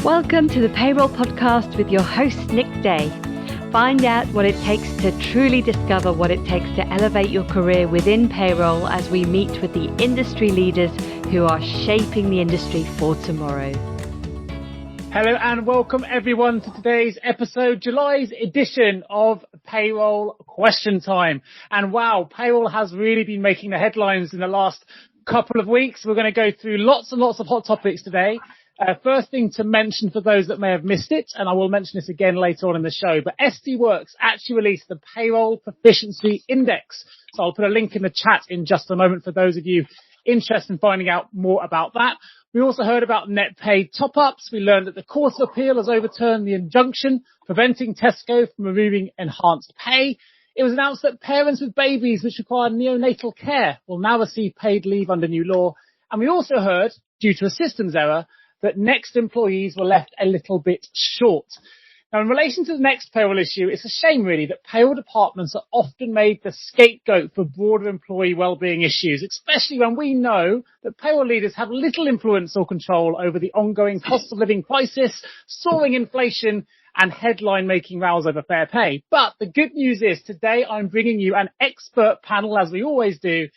Welcome to the Payroll Podcast with your host, Nick Day. Find out what it takes to truly discover what it takes to elevate your career within payroll as we meet with the industry leaders who are shaping the industry for tomorrow. Hello and welcome everyone to today's episode, July's edition of Payroll Question Time. And wow, payroll has really been making the headlines in the last couple of weeks. We're going to go through lots and lots of hot topics today. First thing to mention for those that may have missed it, and I will mention this again later on in the show, but SD Worx actually released the Payroll Proficiency Index. So I'll put a link in the chat in just a moment for those of you interested in finding out more about that. We also heard about net pay top-ups. We learned that the Court of Appeal has overturned the injunction preventing Tesco from removing enhanced pay. It was announced that parents with babies which require neonatal care will now receive paid leave under new law. And we also heard, due to a systems error, that Next employees were left a little bit short. Now, in relation to the Next payroll issue, it's a shame really that payroll departments are often made the scapegoat for broader employee wellbeing issues, especially when we know that payroll leaders have little influence or control over the ongoing cost of living crisis, soaring inflation, and headline-making rows over fair pay. But the good news is today I'm bringing you an expert panel, as we always do,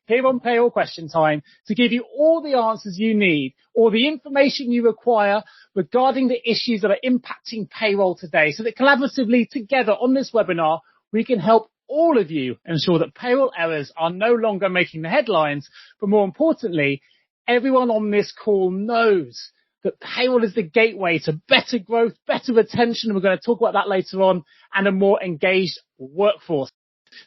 here on Payroll Question Time, to give you all the answers you need or the information you require regarding the issues that are impacting payroll today, so that collaboratively together on this webinar, we can help all of you ensure that payroll errors are no longer making the headlines, but more importantly, everyone on this call knows that payroll is the gateway to better growth, better retention, and we're going to talk about that later on, and a more engaged workforce.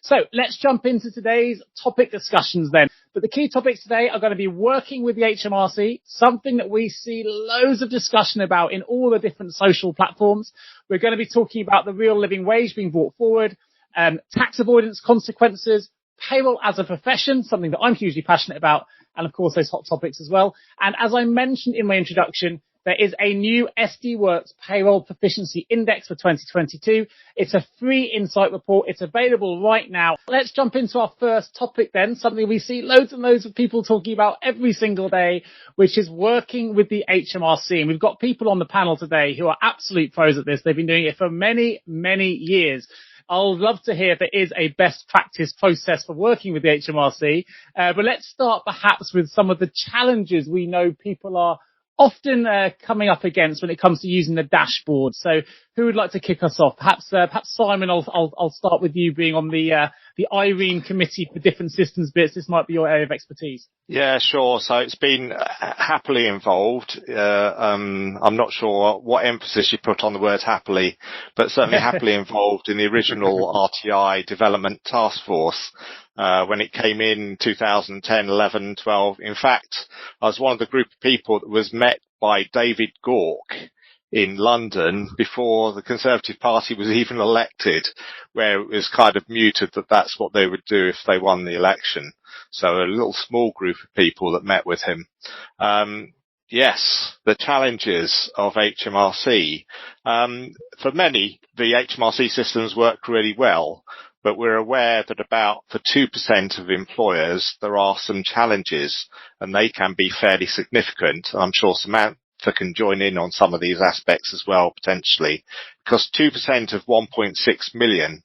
So let's jump into today's topic discussions then. But the key topics today are going to be working with the HMRC, something that we see loads of discussion about in all the different social platforms. We're going to be talking about the real living wage being brought forward, tax avoidance consequences, payroll as a profession, something that I'm hugely passionate about, and of course those hot topics as well. And as I mentioned in my introduction, there is a new SD Worx Payroll Proficiency Index for 2022. It's a free insight report. It's available right now. Let's jump into our first topic then, something we see loads and loads of people talking about every single day, which is working with the HMRC. And we've got people on the panel today who are absolute pros at this. They've been doing it for many, many years. I'll love to hear if there is a best practice process for working with the HMRC. But let's start perhaps with some of the challenges we know people are often coming up against when it comes to using the dashboard. So who would like to kick us off? Perhaps Simon, I'll start with you being on the Irene committee for different systems bits. This might be your area of expertise. Yeah, sure. So it's been happily involved. I'm not sure what emphasis you put on the word happily, but certainly happily involved in the original RTI development task force. When it came in 2010, 11, 12. In fact, I was one of the group of people that was met by David Gauke in London before the Conservative Party was even elected, where it was kind of muted that that's what they would do if they won the election. So a little small group of people that met with him. Yes, the challenges of HMRC. For many, the HMRC systems work really well, but we're aware that about for 2% of employers, there are some challenges, and they can be fairly significant. I'm sure Samantha can join in on some of these aspects as well, potentially, because 2% of 1.6 million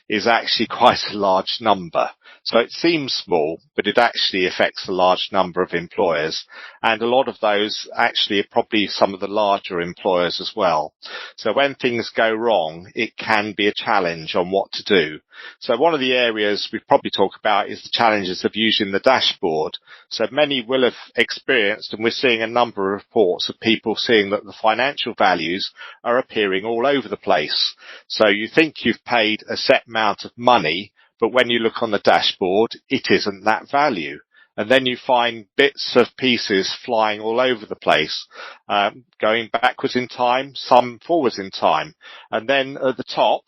is actually quite a large number. So it seems small, but it actually affects a large number of employers. And a lot of those actually are probably some of the larger employers as well. So when things go wrong, it can be a challenge on what to do. So one of the areas we probably talk about is the challenges of using the dashboard. So many will have experienced, and we're seeing a number of reports of people seeing that the financial values are appearing all over the place. So you think you've paid a set amount of money, but when you look on the dashboard, it isn't that value. And then you find bits of pieces flying all over the place, going backwards in time, some forwards in time. And then at the top,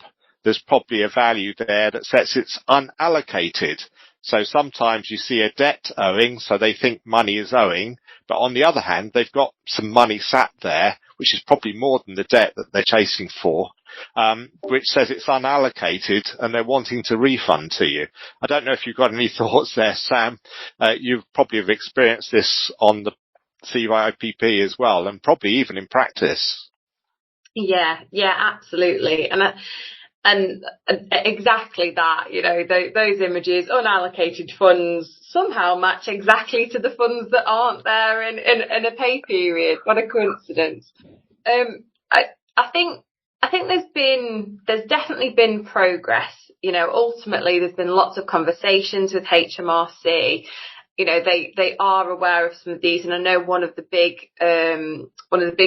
there's probably a value there that says it's unallocated. So sometimes you see a debt owing, so they think money is owing, but on the other hand, they've got some money sat there, which is probably more than the debt that they're chasing for, which says it's unallocated and they're wanting to refund to you. I don't know if you've got any thoughts there, Sam. You probably have experienced this on the CIPP as well, and probably even in practice. Yeah, absolutely. And exactly that, those images, unallocated funds somehow match exactly to the funds that aren't there in a pay period. What a coincidence. I think there's definitely been progress. Ultimately there's been lots of conversations with HMRC. They are aware of some of these, and I know one of the big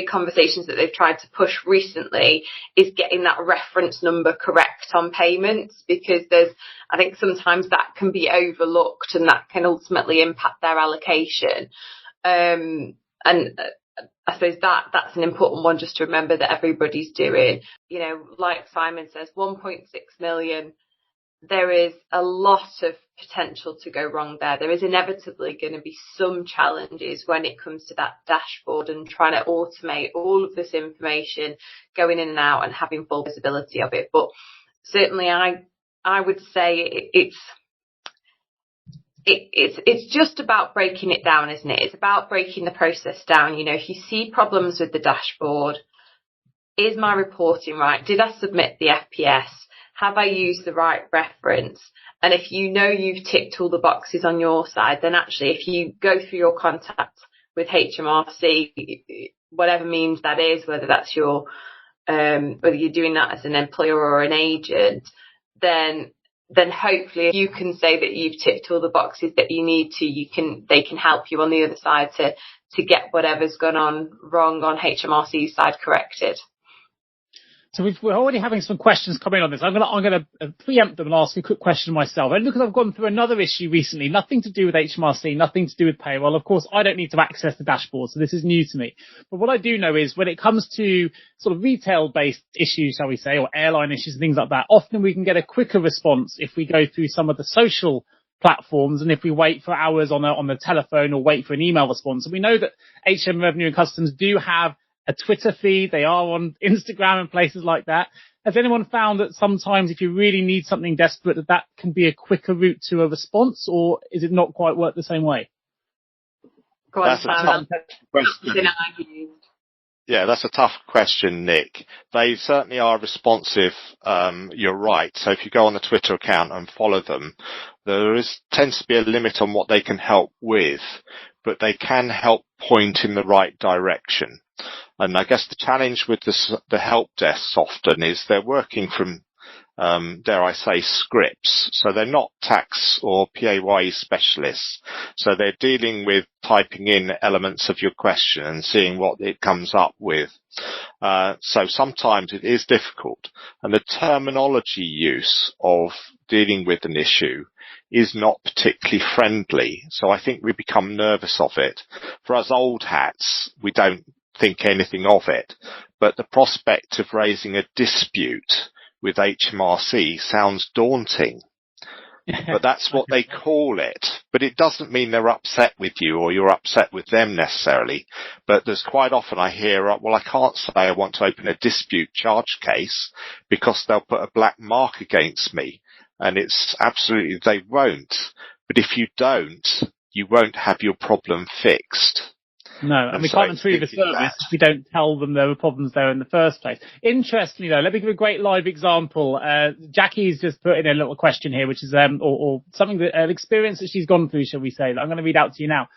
conversations that they've tried to push recently is getting that reference number correct on payments, because I think sometimes that can be overlooked and that can ultimately impact their allocation. And I suppose that's an important one just to remember that everybody's doing. Like Simon says, 1.6 million. There is a lot of potential to go wrong there. There is inevitably going to be some challenges when it comes to that dashboard and trying to automate all of this information going in and out and having full visibility of it. But certainly I would say it's just about breaking it down, isn't it? It's about breaking the process down. If you see problems with the dashboard, is my reporting right? Did I submit the FPS? Have I used the right reference? And if you've ticked all the boxes on your side, then actually if you go through your contact with HMRC, whatever means that is, whether that's whether you're doing that as an employer or an agent, then hopefully if you can say that you've ticked all the boxes that you need to, they can help you on the other side to get whatever's gone on wrong on HMRC's side corrected. So we're already having some questions coming on this. I'm going to preempt them and ask a quick question myself. And because I've gone through another issue recently, nothing to do with HMRC, nothing to do with payroll. Of course, I don't need to access the dashboard, so this is new to me. But what I do know is when it comes to sort of retail-based issues, shall we say, or airline issues and things like that, often we can get a quicker response if we go through some of the social platforms and if we wait for hours on the telephone or wait for an email response. And we know that HM Revenue and Customs do have a Twitter feed. They are on Instagram and places like that. Has anyone found that sometimes if you really need something desperate, that can be a quicker route to a response, or is it not quite work the same way? That's a tough question. Yeah, that's a tough question, Nick. They certainly are responsive. You're right. So if you go on the Twitter account and follow them, tends to be a limit on what they can help with, but they can help point in the right direction. And I guess the challenge with the help desks often is they're working from, dare I say, scripts. So they're not tax or PAYE specialists. So they're dealing with typing in elements of your question and seeing what it comes up with. So sometimes it is difficult. And the terminology use of dealing with an issue is not particularly friendly. So I think we become nervous of it. For us old hats, we don't think anything of it, but the prospect of raising a dispute with HMRC sounds daunting. But that's what they call it. But it doesn't mean they're upset with you or you're upset with them necessarily. But there's quite often I hear, well, I can't say I want to open a dispute charge case because they'll put a black mark against me. And it's absolutely, they won't. But if you don't, you won't have your problem fixed. No, and we can't improve the service if we don't tell them there were problems there in the first place. Interestingly, though, let me give a great live example. Jackie's just put in a little question here, which is or something that an experience that she's gone through, shall we say, that I'm going to read out to you now.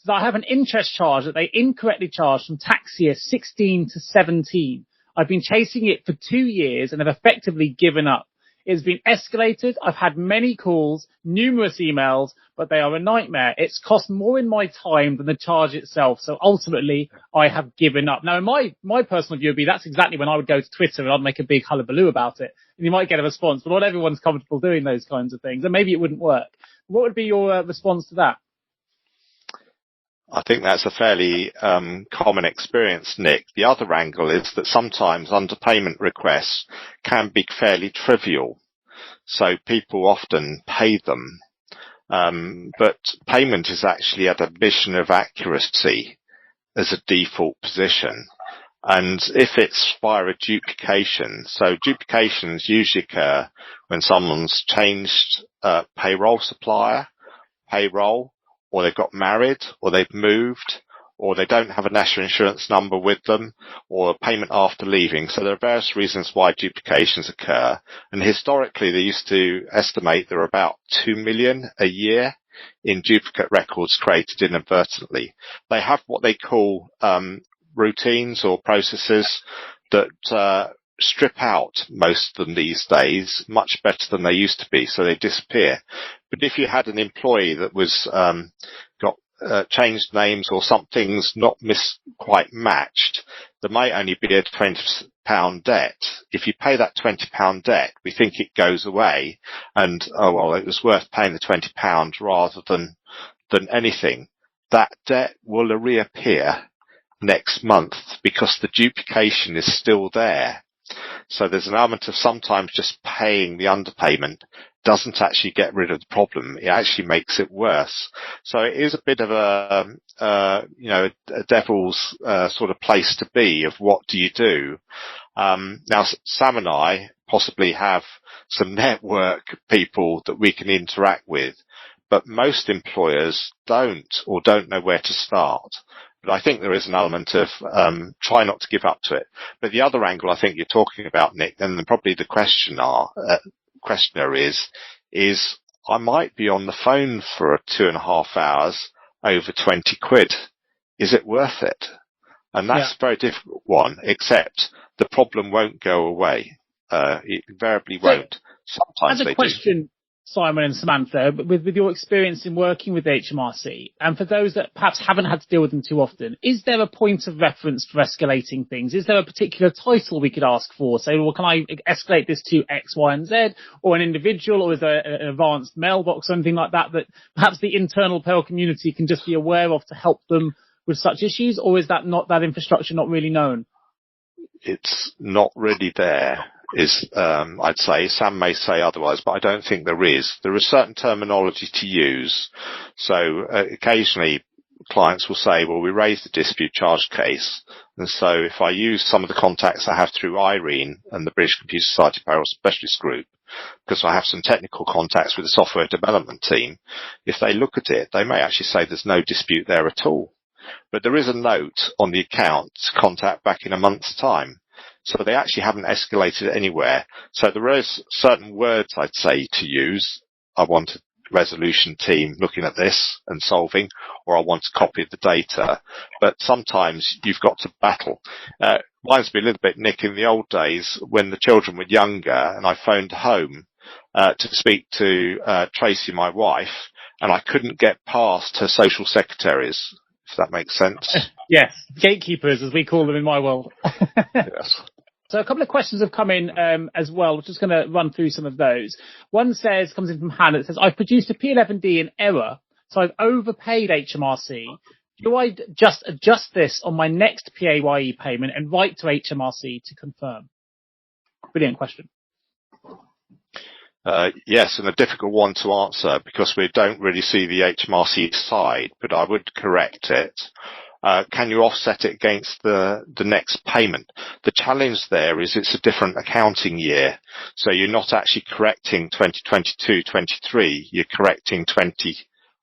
So I have an interest charge that they incorrectly charged from tax year 16 to 17. I've been chasing it for 2 years and have effectively given up. It's been escalated. I've had many calls, numerous emails, but they are a nightmare. It's cost more in my time than the charge itself. So ultimately, I have given up. Now, in my personal view would be that's exactly when I would go to Twitter and I'd make a big hullabaloo about it. And you might get a response, but not everyone's comfortable doing those kinds of things. And maybe it wouldn't work. What would be your response to that? I think that's a fairly common experience, Nick. The other angle is that sometimes underpayment requests can be fairly trivial. So people often pay them. But payment is actually at a mission of accuracy as a default position. And if it's via a duplication, so duplications usually occur when someone's changed payroll supplier, payroll, or they've got married, or they've moved, or they don't have a national insurance number with them, or a payment after leaving. So there are various reasons why duplications occur. And historically, they used to estimate there are about 2 million a year in duplicate records created inadvertently. They have what they call routines or processes that strip out most of them these days much better than they used to be, so they disappear. But if you had an employee that was got changed names or something's not quite matched, there might only be a £20 debt. If you pay that £20 debt, we think it goes away, and it was worth paying the £20 rather than anything. That debt will reappear next month because the duplication is still there. So there's an element of sometimes just paying the underpayment doesn't actually get rid of the problem. It actually makes it worse. So it is a bit of a devil's sort of place to be of what do you do. Now, Sam and I possibly have some network people that we can interact with, but most employers don't know where to start. But I think there is an element of try not to give up to it. But the other angle I think you're talking about, Nick, and probably the questioner is I might be on the phone for 2.5 hours over 20 quid. Is it worth it? And that's a very difficult one, except the problem won't go away. It invariably won't. Sometimes as a question, Simon and Samantha, with your experience in working with HMRC, and for those that perhaps haven't had to deal with them too often, is there a point of reference for escalating things? Is there a particular title we could ask for? Say, well, can I escalate this to X, Y, and Z, or an individual, or is there an advanced mailbox, something like that perhaps the internal payroll community can just be aware of to help them with such issues, or is that infrastructure not really known? It's not really there. I'd say. Sam may say otherwise, but I don't think there is. There is certain terminology to use. So occasionally clients will say, well, we raised a dispute charge case. And so if I use some of the contacts I have through Irene and the British Computer Society Payroll Specialist Group, because I have some technical contacts with the software development team, if they look at it, they may actually say there's no dispute there at all. But there is a note on the account to contact back in a month's time. So they actually haven't escalated it anywhere. So there is certain words I'd say to use. I want a resolution team looking at this and solving, or I want a copy of the data. But sometimes you've got to battle. Reminds me a little bit, Nick, in the old days when the children were younger and I phoned home to speak to Tracy, my wife, and I couldn't get past her social secretaries, if that makes sense. Yes, gatekeepers, as we call them in my world. Yes. So a couple of questions have come in as well. We're just going to run through some of those. One comes in from Hannah. It says, I've produced a P11D in error, so I've overpaid HMRC. Do I just adjust this on my next PAYE payment and write to HMRC to confirm? Brilliant question. Yes, and a difficult one to answer because we don't really see the HMRC side, but I would correct it. Can you offset it against the next payment? The challenge there is it's a different accounting year. So you're not actually correcting 2022-23, you're correcting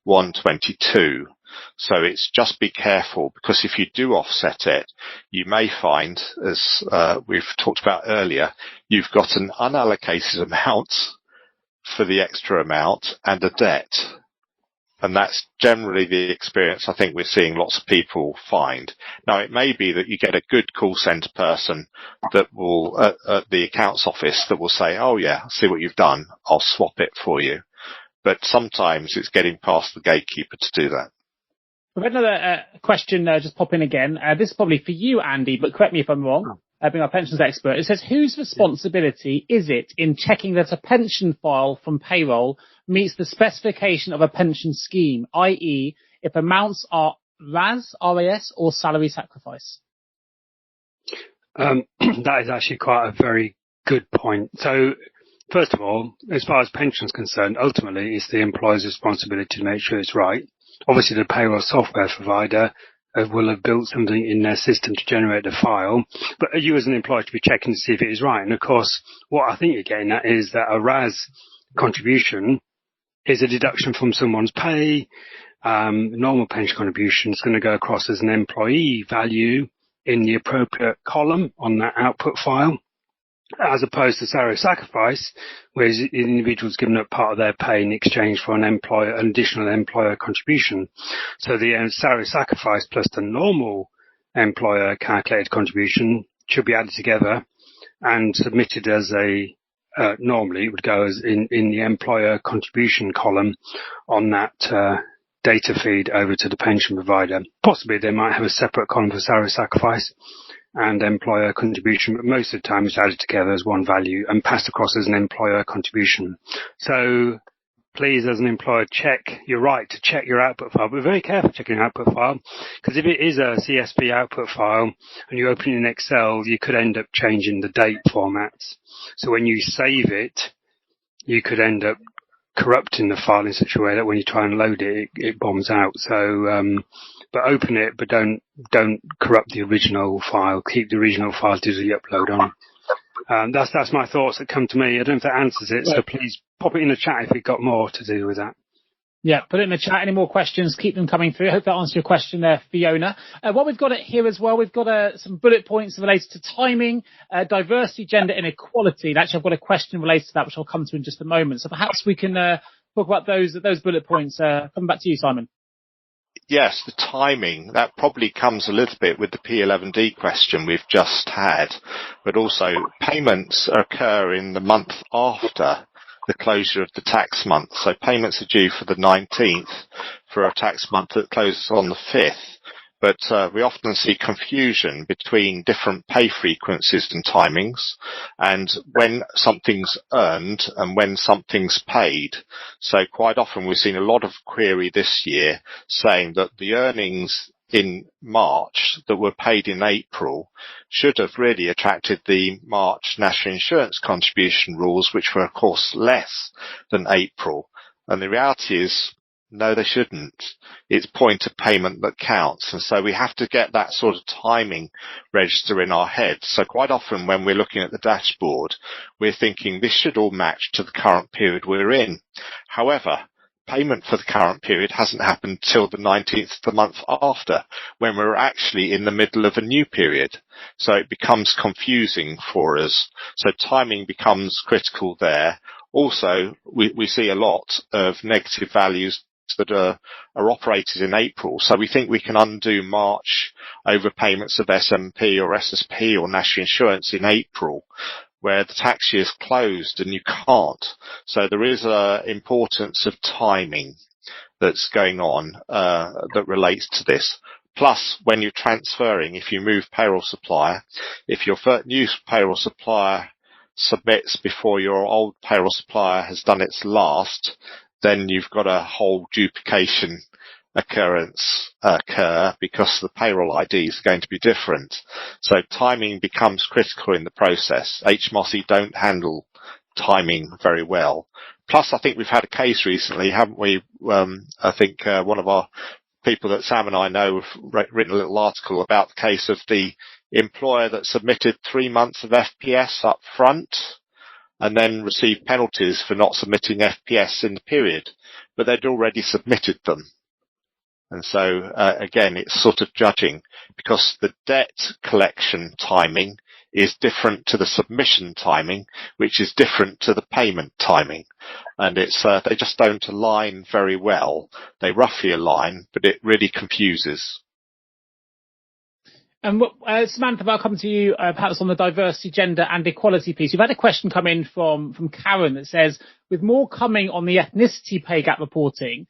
21-22. So it's just be careful, because if you do offset it, you may find, as we've talked about earlier, you've got an unallocated amount for the extra amount and a debt. And that's generally the experience I think we're seeing lots of people find. Now, it may be that you get a good call centre person that will, at the accounts office, that will say, oh yeah, I see what you've done, I'll swap it for you. But sometimes it's getting past the gatekeeper to do that. We've had another question just pop in again. This is probably for you, Andy, but correct me if I'm wrong. Being our pensions expert, it says, whose responsibility is it in checking that a pension file from payroll meets the specification of a pension scheme, i.e. if amounts are RAS, or salary sacrifice? That is actually quite a very good point. So, first of all, as far as pensions concerned, ultimately it's the employer's responsibility to make sure it's right. Obviously, the payroll software provider will have built something in their system to generate the file, but you as an employer should be checking to see if it is right. And of course, what I think you're getting at is that a RAS contribution is a deduction from someone's pay, normal pension contribution is going to go across as an employee value in the appropriate column on that output file, as opposed to salary sacrifice, where the individual's given up part of their pay in exchange for an additional employer contribution. So the salary sacrifice plus the normal employer calculated contribution should be added together and submitted as normally it would go as in the employer contribution column on that data feed over to the pension provider. Possibly they might have a separate column for salary sacrifice and employer contribution, but most of the time it's added together as one value and passed across as an employer contribution. So please, as an employer, you're right to check your output file, but be very careful checking your output file, because if it is a CSV output file and you open it in Excel, you could end up changing the date formats. So when you save it, you could end up corrupting the file in such a way that when you try and load it, it bombs out. So, but open it, but don't corrupt the original file. Keep the original file to the upload on. That's my thoughts that come to me. I don't know if that answers it, so please pop it in the chat if you've got more to do with that. Yeah, put it in the chat. Any more questions, keep them coming through. I hope that answers your question there, Fiona. What we've got here as well, we've got some bullet points related to timing, diversity, gender inequality. And actually, I've got a question related to that, which I'll come to in just a moment. So perhaps we can talk about those bullet points. Coming back to you, Simon. Yes, the timing, that probably comes a little bit with the P11D question we've just had, but also payments occur in the month after the closure of the tax month. So payments are due for the 19th for a tax month that closes on the 5th. But we often see confusion between different pay frequencies and timings, and when something's earned and when something's paid. So quite often we've seen a lot of query this year saying that the earnings in March that were paid in April should have really attracted the March national insurance contribution rules, which were of course less than April. And the reality is, no, they shouldn't. It's point of payment that counts. And so we have to get that sort of timing register in our head. So quite often when we're looking at the dashboard, we're thinking this should all match to the current period we're in. However, payment for the current period hasn't happened till the 19th of the month after, when we're actually in the middle of a new period. So it becomes confusing for us. So timing becomes critical there. Also, we see a lot of negative values that are operated in April. So we think we can undo March overpayments of SMP or SSP or national insurance in April, where the tax year's closed and you can't. So there is an importance of timing that's going on that relates to this. Plus, when you're transferring, if you move payroll supplier, if your new payroll supplier submits before your old payroll supplier has done its last, then you've got a whole duplication occurrence occur because the payroll ID is going to be different. So timing becomes critical in the process. HMRC don't handle timing very well. Plus, I think we've had a case recently, haven't we? I think one of our people that Sam and I know have written a little article about the case of the employer that submitted 3 months of FPS up front and then received penalties for not submitting FPS in the period, but they'd already submitted them. And so, again, it's sort of judging, because the debt collection timing is different to the submission timing, which is different to the payment timing. And it's they just don't align very well. They roughly align, but it really confuses. And Samantha, I'll come to you perhaps on the diversity, gender and equality piece. You've had a question come in from Karen that says, with more coming on the ethnicity pay gap reporting,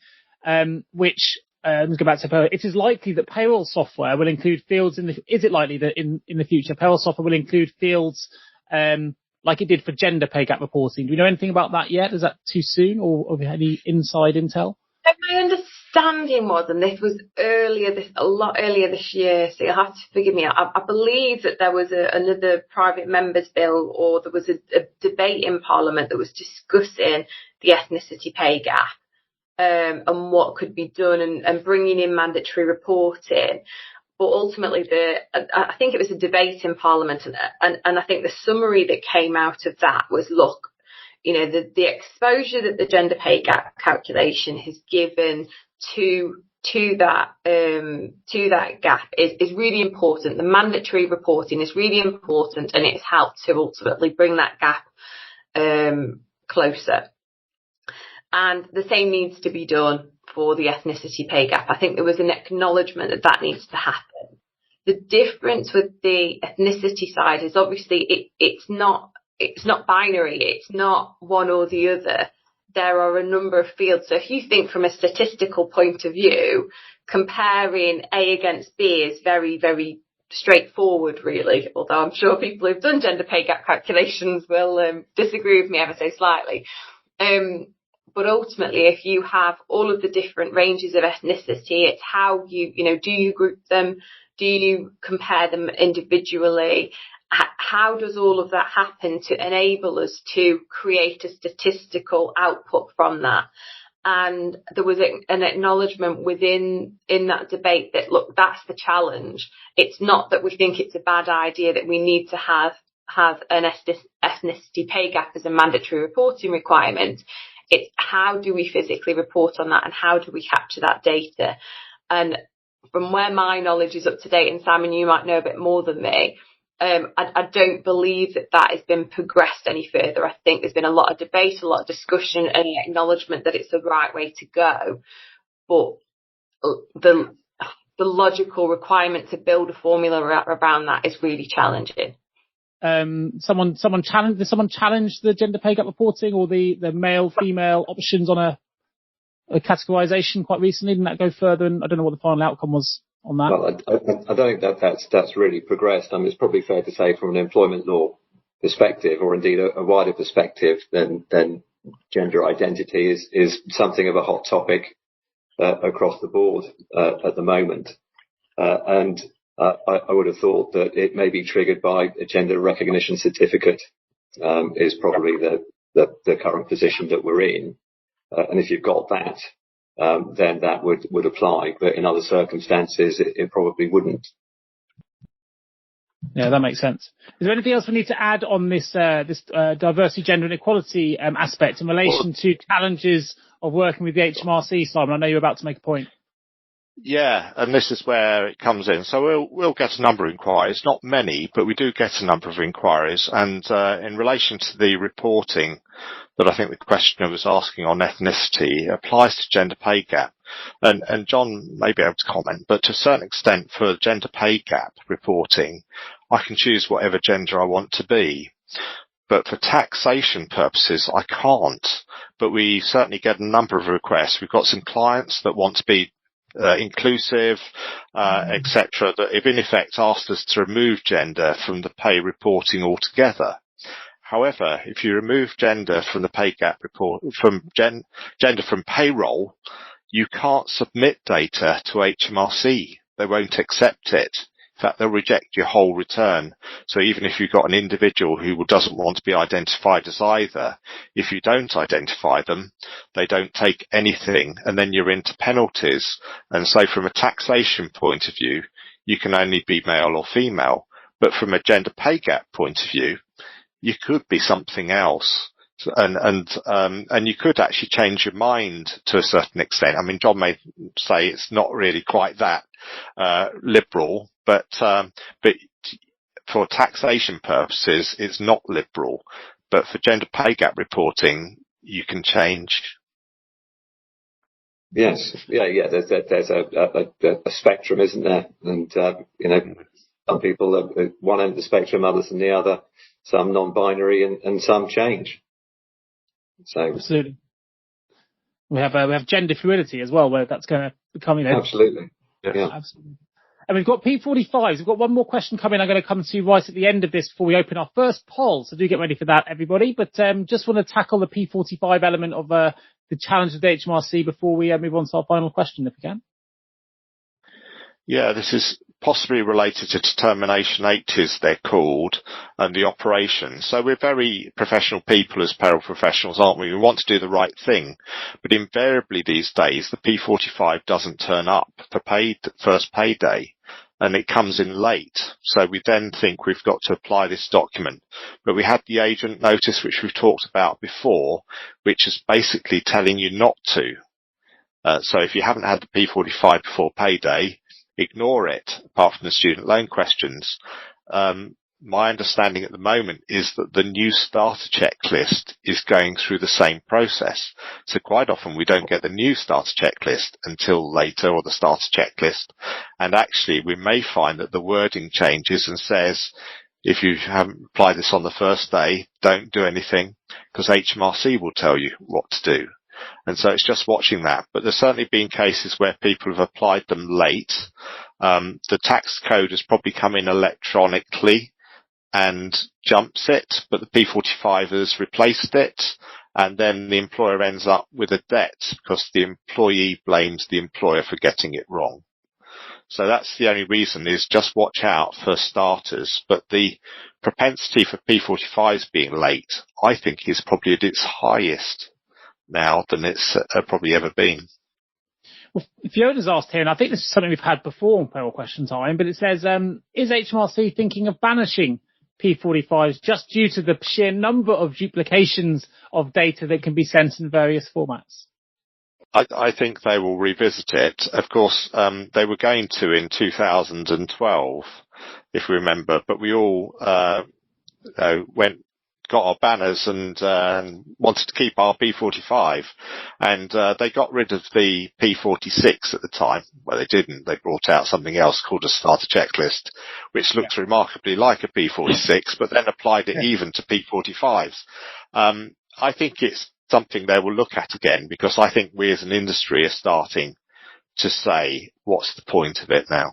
which let's go back to it is likely that payroll software will include fields is it likely that in the future payroll software will include fields like it did for gender pay gap reporting? Do we know anything about that yet? Is that too soon, or have you had any inside intel? My understanding was, and this was a lot earlier this year, so you'll have to forgive me, I believe that there was another private members bill, or there was a debate in Parliament that was discussing the ethnicity pay gap and what could be done, and bringing in mandatory reporting. But ultimately, I think it was a debate in Parliament, and I think the summary that came out of that was, look, the exposure that the gender pay gap calculation has given to that gap is really important. The mandatory reporting is really important, and it's helped to ultimately bring that gap closer. And the same needs to be done for the ethnicity pay gap. I think there was an acknowledgement that needs to happen. The difference with the ethnicity side is obviously it's not binary. It's not one or the other. There are a number of fields. So if you think from a statistical point of view, comparing A against B is very, very straightforward, really. Although I'm sure people who've done gender pay gap calculations will disagree with me ever so slightly. But ultimately, if you have all of the different ranges of ethnicity, it's how do you group them? Do you compare them individually? How does all of that happen to enable us to create a statistical output from that? And there was an acknowledgement in that debate that, look, that's the challenge. It's not that we think it's a bad idea that we need to have an ethnicity pay gap as a mandatory reporting requirement. It's how do we physically report on that, and how do we capture that data? And from where my knowledge is up to date, and Simon, you might know a bit more than me, I don't believe that has been progressed any further. I think there's been a lot of debate, a lot of discussion, and acknowledgement that it's the right way to go. But the logical requirement to build a formula around that is really challenging. Someone challenged the gender pay gap reporting or the male female options on a categorisation quite recently? Didn't that go further? And I don't know what the final outcome was on that. Well, I don't think that's really progressed. I mean, it's probably fair to say from an employment law perspective, or indeed a wider perspective, then gender identity is something of a hot topic across the board at the moment. And I would have thought that it may be triggered by a gender recognition certificate, is probably the current position that we're in. And if you've got that, then that would apply. But in other circumstances, it probably wouldn't. Yeah, that makes sense. Is there anything else we need to add on this diversity, gender and equality aspect in relation to challenges of working with the HMRC, Simon? I know you're about to make a point. Yeah, and this is where it comes in. So we'll get a number of inquiries, not many, but we do get a number of inquiries. And in relation to the reporting that I think the questioner was asking on ethnicity applies to gender pay gap. And John may be able to comment, but to a certain extent for gender pay gap reporting, I can choose whatever gender I want to be. But for taxation purposes, I can't. But we certainly get a number of requests. We've got some clients that want to be inclusive, etc., that have in effect asked us to remove gender from the pay reporting altogether. However, if you remove gender from the pay gap report, gender from payroll, you can't submit data to HMRC. They won't accept it. In fact, they'll reject your whole return. So even if you've got an individual who doesn't want to be identified as either, if you don't identify them, they don't take anything, and then you're into penalties. And so from a taxation point of view, you can only be male or female. But from a gender pay gap point of view, you could be something else. And you could actually change your mind to a certain extent. I mean, John may say it's not really quite that liberal, but for taxation purposes, it's not liberal. But for gender pay gap reporting, you can change. Yes, yeah. There's a spectrum, isn't there? And some people are at one end of the spectrum, others on the other. Some non-binary and some change. So absolutely, we have gender fluidity as well, where that's going to become absolutely, yeah. Absolutely. And we've got P45s. We've got one more question coming. I'm going to come to you right at the end of this before we open our first poll. So do get ready for that, everybody. But just want to tackle the P45 element of the challenge of the HMRC before we move on to our final question, if we can. Yeah, this is possibly related to Determination 80s, they're called, and the operation. So we're very professional people as payroll professionals, aren't we? We want to do the right thing. But invariably these days, the P45 doesn't turn up for first payday. and it comes in late. So we then think we've got to apply this document. But we had the agent notice, which we've talked about before, which is basically telling you not to. So if you haven't had the P45 before payday, ignore it, apart from the student loan questions. My understanding at the moment is that the new starter checklist is going through the same process. So quite often we don't get the new starter checklist until later, or the starter checklist. And actually we may find that the wording changes and says, if you haven't applied this on the first day, don't do anything, because HMRC will tell you what to do. And so it's just watching that. But there's certainly been cases where people have applied them late. The tax code has probably come in electronically and jumps it, but the P45 has replaced it, and then the employer ends up with a debt because the employee blames the employer for getting it wrong. So that's the only reason, is just watch out for starters. But the propensity for P45s being late, I think, is probably at its highest now than it's probably ever been. Well, Fiona's asked here, and I think this is something we've had before on Payroll Question Time, but it says, is HMRC thinking of banishing P45s just due to the sheer number of duplications of data that can be sent in various formats? I think they will revisit it. Of course, they were going to in 2012, if we remember, but we all got our banners and wanted to keep our P45, and they got rid of the P46 at the time. Well, they didn't. They brought out something else called a starter checklist, which looked remarkably like a P46, but then applied it even to P45s. I think it's something they will look at again, because I think we as an industry are starting to say, what's the point of it now?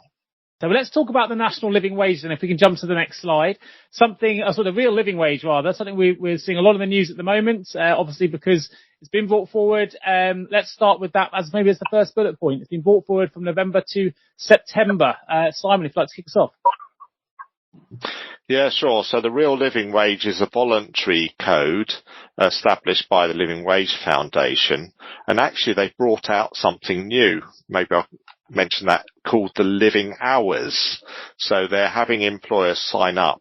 So let's talk about the national living wage, and if we can jump to the next slide. A sort of real living wage, rather. Something we're seeing a lot in the news at the moment, obviously because it's been brought forward. Let's start with that as maybe as the first bullet point. It's been brought forward from November to September. Simon, if you'd like to kick us off. Yeah, sure. So the real living wage is a voluntary code established by the Living Wage Foundation. And actually they brought out something new. Maybe I'll mention that, called the living hours. So they're having employers sign up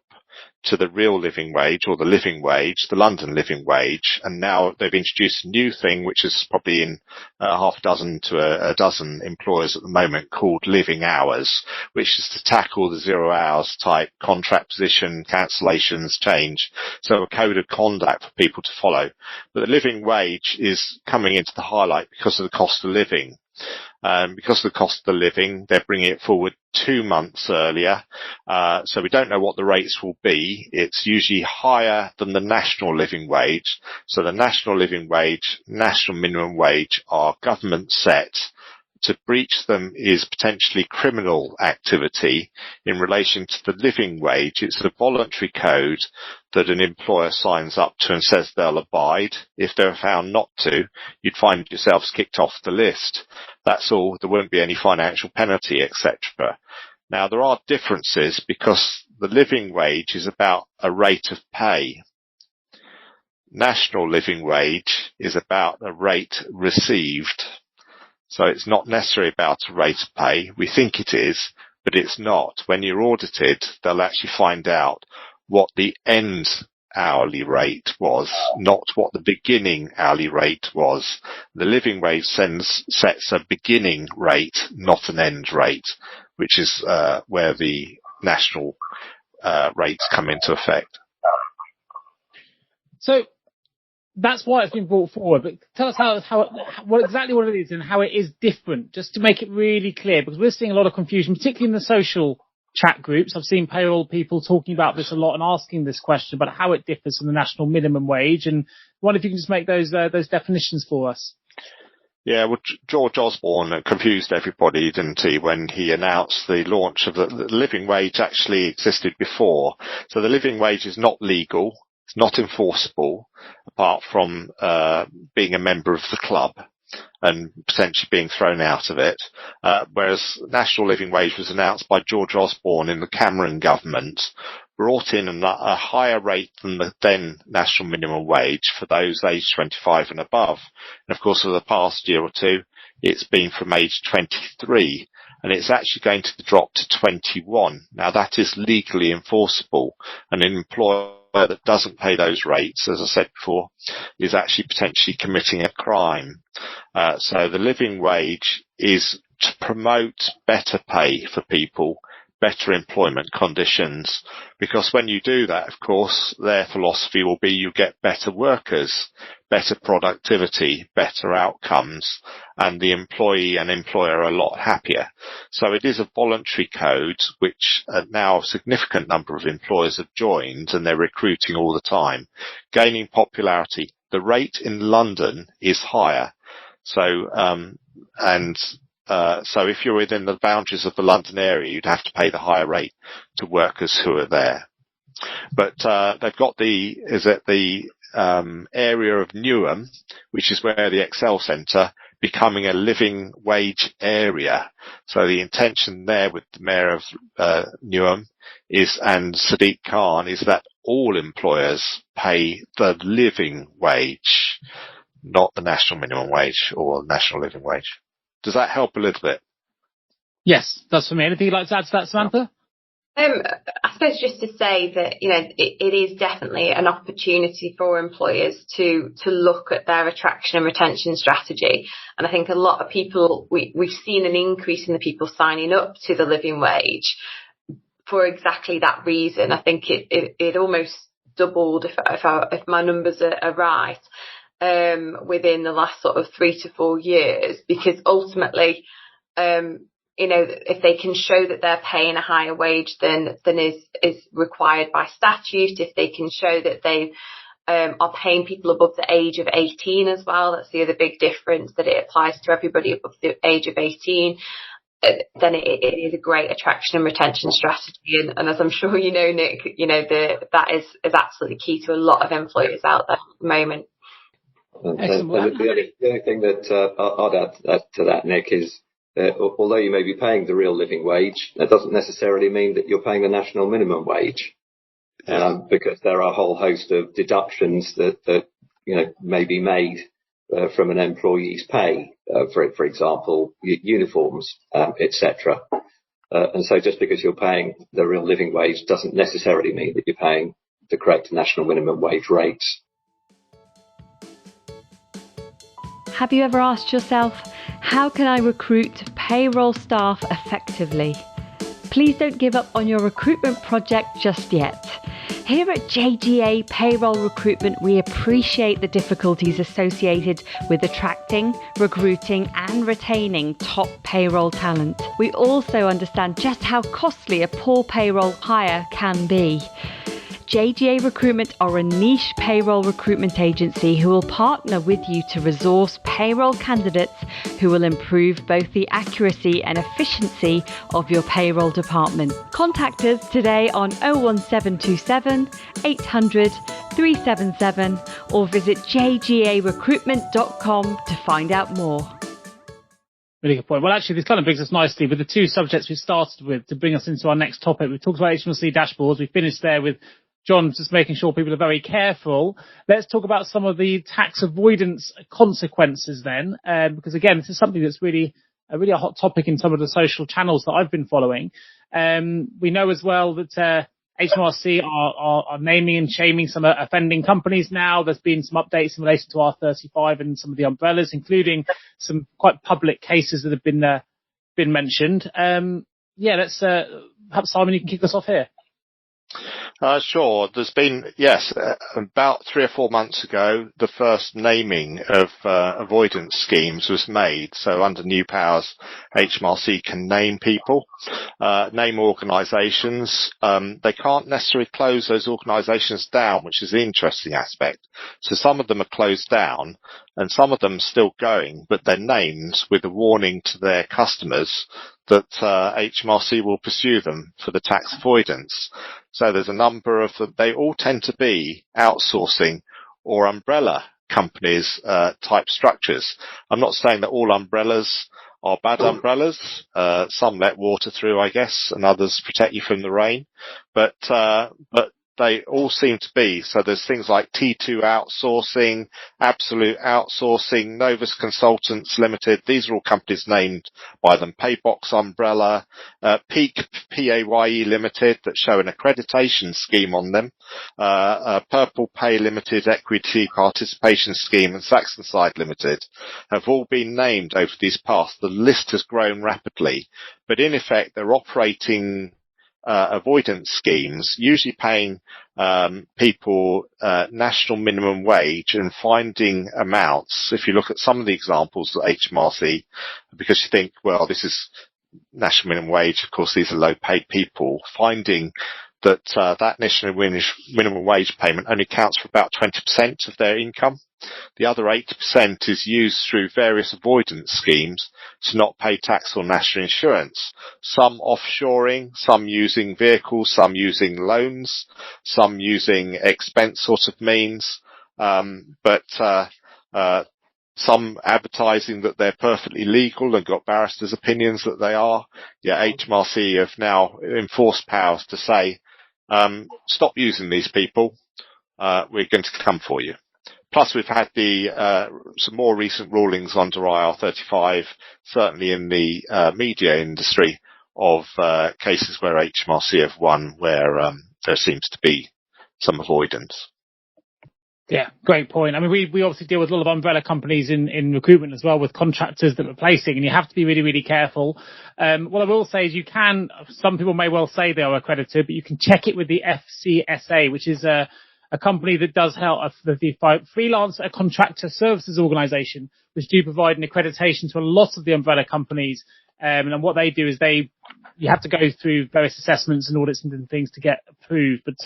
to the real living wage, or the living wage, the London living wage, and now they've introduced a new thing which is probably in half a dozen to a dozen employers at the moment, called living hours, which is to tackle the 0 hours type contract position, cancellations, change, so a code of conduct for people to follow. But the living wage is coming into the highlight because of the cost of living. Because of the cost of the living, they're bringing it forward 2 months earlier. So we don't know what the rates will be. It's usually higher than the national living wage. So the national living wage, national minimum wage are government set. To breach them is potentially criminal activity. In relation to the living wage, it's a voluntary code that an employer signs up to and says they'll abide. If they're found not to, you'd find yourselves kicked off the list. That's all. There won't be any financial penalty, etc. Now, there are differences, because the living wage is about a rate of pay. National living wage is about a rate received. So it's not necessarily about a rate of pay. We think it is, but it's not. When you're audited, they'll actually find out what the end hourly rate was, not what the beginning hourly rate was. The living wage sets a beginning rate, not an end rate, which is where the national rates come into effect. So that's why it's been brought forward. But tell us what exactly it is and how it is different, just to make it really clear, because we're seeing a lot of confusion, particularly in the social chat groups. I've seen payroll people talking about this a lot and asking this question about how it differs from the national minimum wage. And I wonder if you can just make those definitions for us. Yeah, well, George Osborne confused everybody, didn't he, when he announced the launch of the living wage actually existed before. So the living wage is not legal. It's not enforceable, apart from being a member of the club and potentially being thrown out of it. Whereas national living wage was announced by George Osborne in the Cameron government, brought in a higher rate than the then national minimum wage for those aged 25 and above. And of course, for the past year or two, it's been from age 23. and it's actually going to drop to 21. Now that is legally enforceable, and an employer that doesn't pay those rates, as I said before, is actually potentially committing a crime. So the living wage is to promote better pay for people, better employment conditions, because when you do that, of course, their philosophy will be you get better workers, better productivity, better outcomes, and the employee and employer are a lot happier. So it is a voluntary code, which now a significant number of employers have joined, and they're recruiting all the time, gaining popularity. The rate in London is higher. So, so if you're within the boundaries of the London area, you'd have to pay the higher rate to workers who are there. But they've got the area of Newham, which is where the Excel Centre, becoming a living wage area. So the intention there with the Mayor of Newham and Sadiq Khan is that all employers pay the living wage, not the national minimum wage or national living wage. Does that help a little bit? Yes, that's for me. Anything you'd like to add to that, Samantha? I suppose just to say that, it is definitely an opportunity for employers to look at their attraction and retention strategy. And I think a lot of people, we've seen an increase in the people signing up to the living wage for exactly that reason. I think it almost doubled, if my numbers are right, within the last sort of 3 to 4 years, because ultimately, if they can show that they're paying a higher wage than is required by statute, if they can show that they are paying people above the age of 18 as well, that's the other big difference, that it applies to everybody above the age of 18, then it is a great attraction and retention strategy. And as I'm sure you know, Nick, that is absolutely key to a lot of employers out there at the moment. The only thing that I'd add to that, Nick, is although you may be paying the real living wage, that doesn't necessarily mean that you're paying the national minimum wage, because there are a whole host of deductions that may be made from an employee's pay, for example, uniforms, etc. And so just because you're paying the real living wage doesn't necessarily mean that you're paying the correct national minimum wage rates. Have you ever asked yourself, how can I recruit payroll staff effectively? Please don't give up on your recruitment project just yet. Here at JGA Payroll Recruitment, we appreciate the difficulties associated with attracting, recruiting and retaining top payroll talent. We also understand just how costly a poor payroll hire can be. JGA Recruitment are a niche payroll recruitment agency who will partner with you to resource payroll candidates who will improve both the accuracy and efficiency of your payroll department. Contact us today on 01727 800 377 or visit jgarecruitment.com to find out more. Really good point. Well, actually, this kind of brings us nicely with the two subjects we started with to bring us into our next topic. We've talked about HMRC dashboards. We finished there with John just making sure people are very careful. Let's talk about some of the tax avoidance consequences then, because again, this is something that's really a hot topic in some of the social channels that I've been following. We know as well that HMRC are naming and shaming some offending companies now. There's been some updates in relation to R35 and some of the umbrellas, including some quite public cases that have been mentioned. Let's perhaps Simon, you can kick us off here. Sure. There's been, about 3 or 4 months ago, the first naming of avoidance schemes was made. So under new powers, HMRC can name people, name organisations. They can't necessarily close those organisations down, which is the interesting aspect. So some of them are closed down and some of them are still going, but they're named with a warning to their customers that HMRC will pursue them for the tax avoidance. So there's a number of them. They all tend to be outsourcing or umbrella companies type structures. I'm not saying that all umbrellas are bad umbrellas. Some let water through, I guess, and others protect you from the rain. But they all seem to be. So there's things like T2 Outsourcing, Absolute Outsourcing, Novus Consultants Limited. These are all companies named by them. Paybox Umbrella, Peak PAYE Limited that show an accreditation scheme on them. Purple Pay Limited, Equity Participation Scheme, and Saxonside Limited have all been named over these past. The list has grown rapidly, but in effect they're operating avoidance schemes, usually paying people national minimum wage and finding amounts. If you look at some of the examples at HMRC, because you think, well, this is national minimum wage, of course these are low paid people, finding that that national minimum wage payment only counts for about 20% of their income. The other 80% is used through various avoidance schemes to not pay tax or national insurance. Some offshoring, some using vehicles, some using loans, some using expense sort of means, but some advertising that they're perfectly legal and got barristers' opinions that they are. Yeah, HMRC have now enforced powers to say, stop using these people. We're going to come for you. Plus, we've had some more recent rulings under IR35, certainly in the media industry, of cases where HMRC have won, where there seems to be some avoidance. Yeah, great point. I mean, we obviously deal with a lot of umbrella companies in recruitment as well, with contractors that we're placing, and you have to be really, really careful. What I will say is some people may well say they are accredited, but you can check it with the FCSA, which is a company that does help the freelance contractor services organisation, which do provide an accreditation to a lot of the umbrella companies. And what they do is you have to go through various assessments and audits and things to get approved. But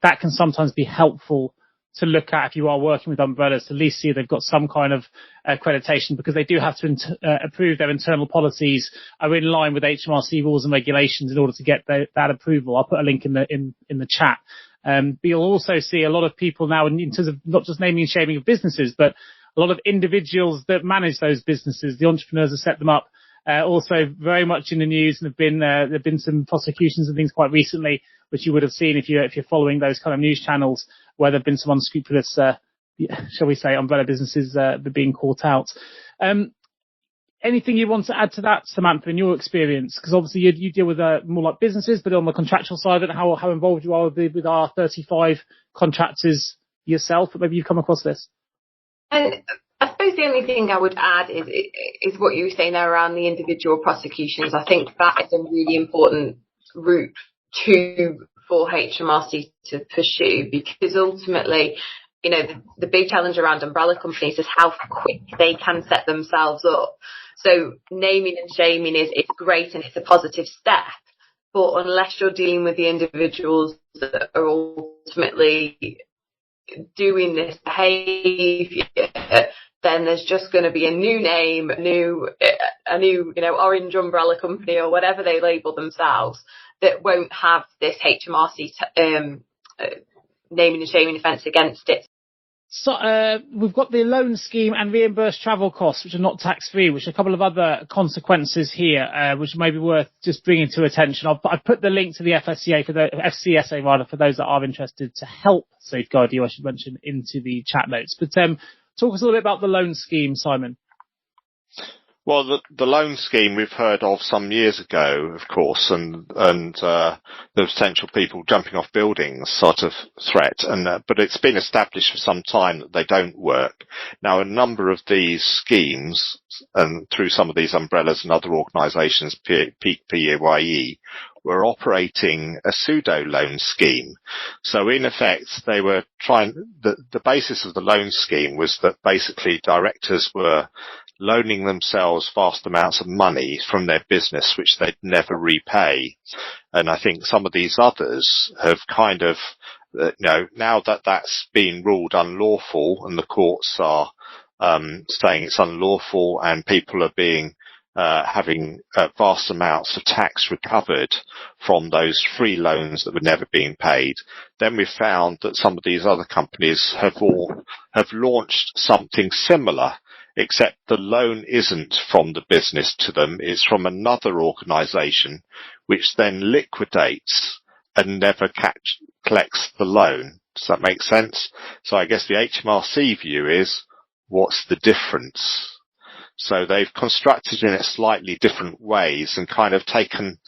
that can sometimes be helpful to look at if you are working with umbrellas, to at least see if they've got some kind of accreditation, because they do have to approve their internal policies are in line with HMRC rules and regulations in order to get that approval. I'll put a link in the chat. But you'll also see a lot of people now, in terms of not just naming and shaming of businesses, but a lot of individuals that manage those businesses, the entrepreneurs that set them up, also very much in the news, and there have been some prosecutions and things quite recently, which you would have seen if you're following those kind of news channels, where there have been some unscrupulous, shall we say, umbrella businesses that are being caught out. Anything you want to add to that, Samantha, in your experience? Because obviously you deal with more like businesses, but on the contractual side, and how involved you are with our 35 contractors yourself, but maybe you've come across this. And I suppose the only thing I would add is what you were saying there around the individual prosecutions. I think that is a really important route for HMRC to pursue, because ultimately, the big challenge around umbrella companies is how quick they can set themselves up. So naming and shaming is great and it's a positive step, but unless you're dealing with the individuals that are ultimately doing this behaviour, then there's just going to be a new name, a new orange umbrella company or whatever they label themselves, that won't have this HMRC naming and shaming offence against it. So we've got the loan scheme and reimbursed travel costs, which are not tax-free, which are a couple of other consequences here, which may be worth just bringing to attention. I've put the link to the FCSA for those that are interested to help safeguard you, I should mention, into the chat notes. But talk us a little bit about the loan scheme, Simon. Well, the loan scheme we've heard of some years ago, of course, and the potential people jumping off buildings sort of threat, but it's been established for some time that they don't work. Now, a number of these schemes, and through some of these umbrellas and other organisations, Peak PAYE, were operating a pseudo loan scheme. So in effect, they were the basis of the loan scheme was that basically directors were loaning themselves vast amounts of money from their business, which they'd never repay. And I think some of these others have kind of, now that that's been ruled unlawful and the courts are saying it's unlawful, and people are having vast amounts of tax recovered from those free loans that were never being paid, then we found that some of these other companies have launched something similar, except the loan isn't from the business to them, it's from another organisation, which then liquidates and never collects the loan. Does that make sense? So I guess the HMRC view is, what's the difference? So they've constructed in it slightly different ways and kind of taken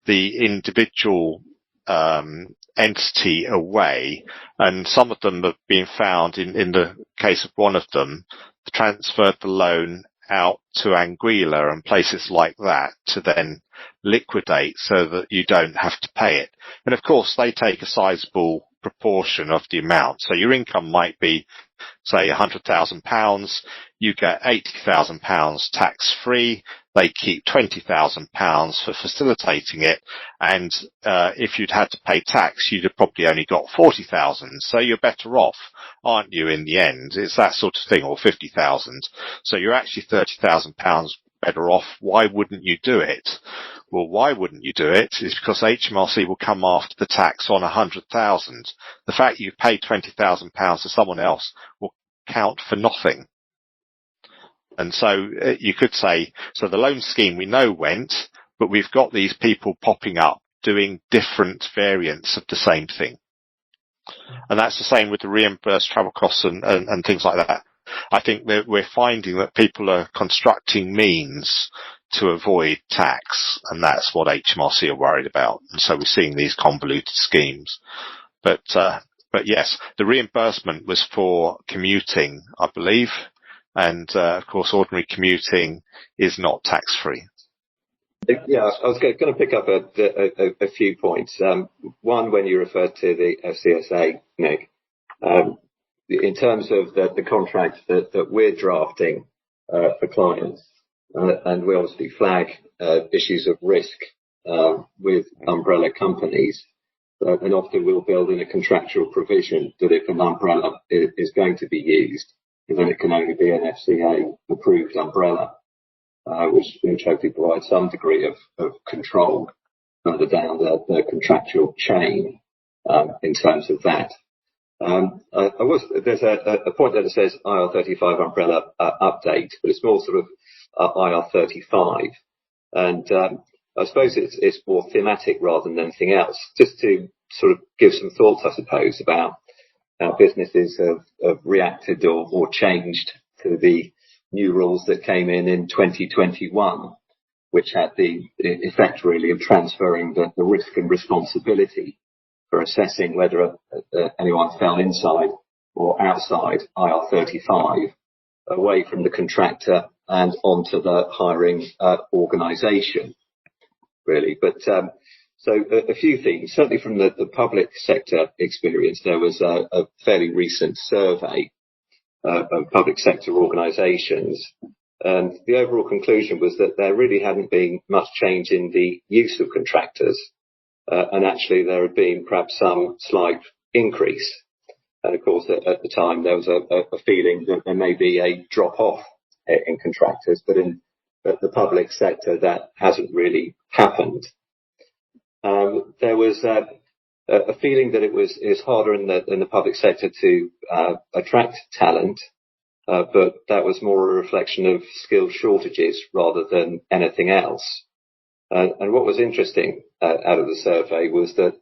the individual entity away, and some of them have been found, in the case of one of them, transferred the loan out to Anguilla and places like that to then liquidate so that you don't have to pay it. And of course they take a sizable proportion of the amount. So your income might be, say, £100,000, you get £80,000 tax free. They keep £20,000 for facilitating it, and if you'd had to pay tax, you'd have probably only got £40,000. So you're better off, aren't you? In the end, it's that sort of thing, or £50,000. So you're actually £30,000 better off. Why wouldn't you do it? Well, why wouldn't you do it? Is because HMRC will come after the tax on 100,000. The fact you've paid £20,000 to someone else will count for nothing. And so you could say, so the loan scheme we know went, but we've got these people popping up doing different variants of the same thing. And that's the same with the reimbursed travel costs and things like that. I think that we're finding that people are constructing means to avoid tax, and that's what HMRC are worried about. And so we're seeing these convoluted schemes. But yes, the reimbursement was for commuting, I believe. And, of course, ordinary commuting is not tax-free. Yeah, I was going to pick up a few points. One, when you referred to the FCSA, Nick, in terms of the contracts that we're drafting for clients, and we obviously flag issues of risk with umbrella companies, and often we'll build in a contractual provision that if an umbrella is going to be used, then it can only be an FCA-approved umbrella, which hopefully provides some degree of control further down the contractual chain in terms of that. There's a point that it says IR35 umbrella update, but it's more sort of IR35, and I suppose it's more thematic rather than anything else. Just to sort of give some thoughts, I suppose, about how businesses have reacted or changed to the new rules that came in 2021, which had the effect really of transferring the risk and responsibility for assessing whether anyone fell inside or outside IR35 away from the contractor and onto the hiring organisation, really. But so a few things. Certainly from the public sector experience, there was a fairly recent survey of public sector organisations, and the overall conclusion was that there really hadn't been much change in the use of contractors, and actually there had been perhaps some slight increase. And of course, at the time there was a feeling that there may be a drop off in contractors, but in the public sector that hasn't really happened. There was a feeling that it's harder in the public sector to attract talent, but that was more a reflection of skill shortages rather than anything else. And what was interesting out of the survey was that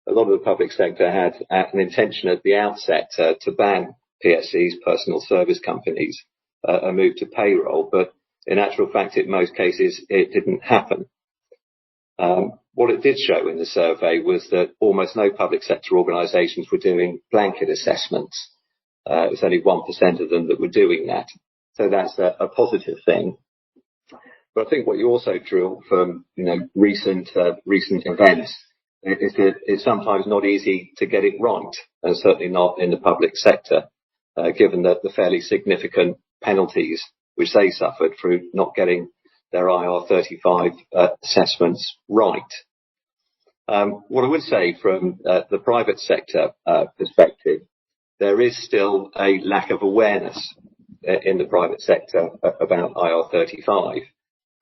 a lot of the public sector had an intention at the outset to ban PSCs, personal service companies, and move to payroll, but in actual fact, in most cases, it didn't happen. What it did show in the survey was that almost no public sector organisations were doing blanket assessments. It was only 1% of them that were doing that. So that's a positive thing. But I think what you also drew from, recent events is that it's sometimes not easy to get it right, and certainly not in the public sector, given the fairly significant penalties which they suffered through not getting their IR35 assessments right. What I would say from the private sector perspective, there is still a lack of awareness in the private sector about IR35,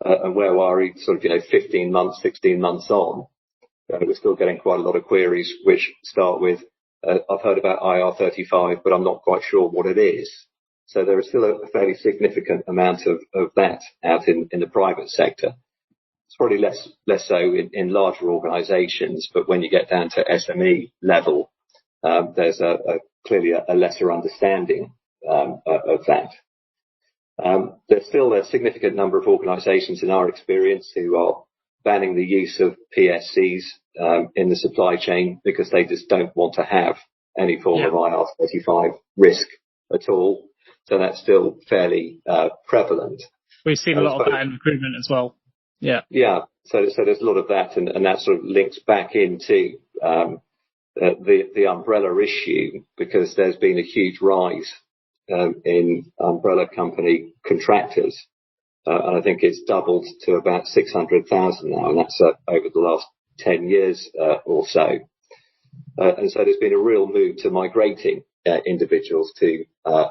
and where we are sort of 15 months, 16 months on, we're still getting quite a lot of queries which start with I've heard about IR35, but I'm not quite sure what it is. So there is still a fairly significant amount of that out in the private sector. It's probably less so in larger organisations, but when you get down to SME level, there's clearly a lesser understanding of that. There's still a significant number of organisations in our experience who are banning the use of PSCs in the supply chain because they just don't want to have any form of IR35 risk at all. So that's still fairly prevalent. We've seen a lot of that in recruitment as well. Yeah. Yeah. So there's a lot of that, and that sort of links back into the umbrella issue, because there's been a huge rise in umbrella company contractors. And I think it's doubled to about 600,000 now, and that's over the last 10 years or so. And so there's been a real move to migrating individuals to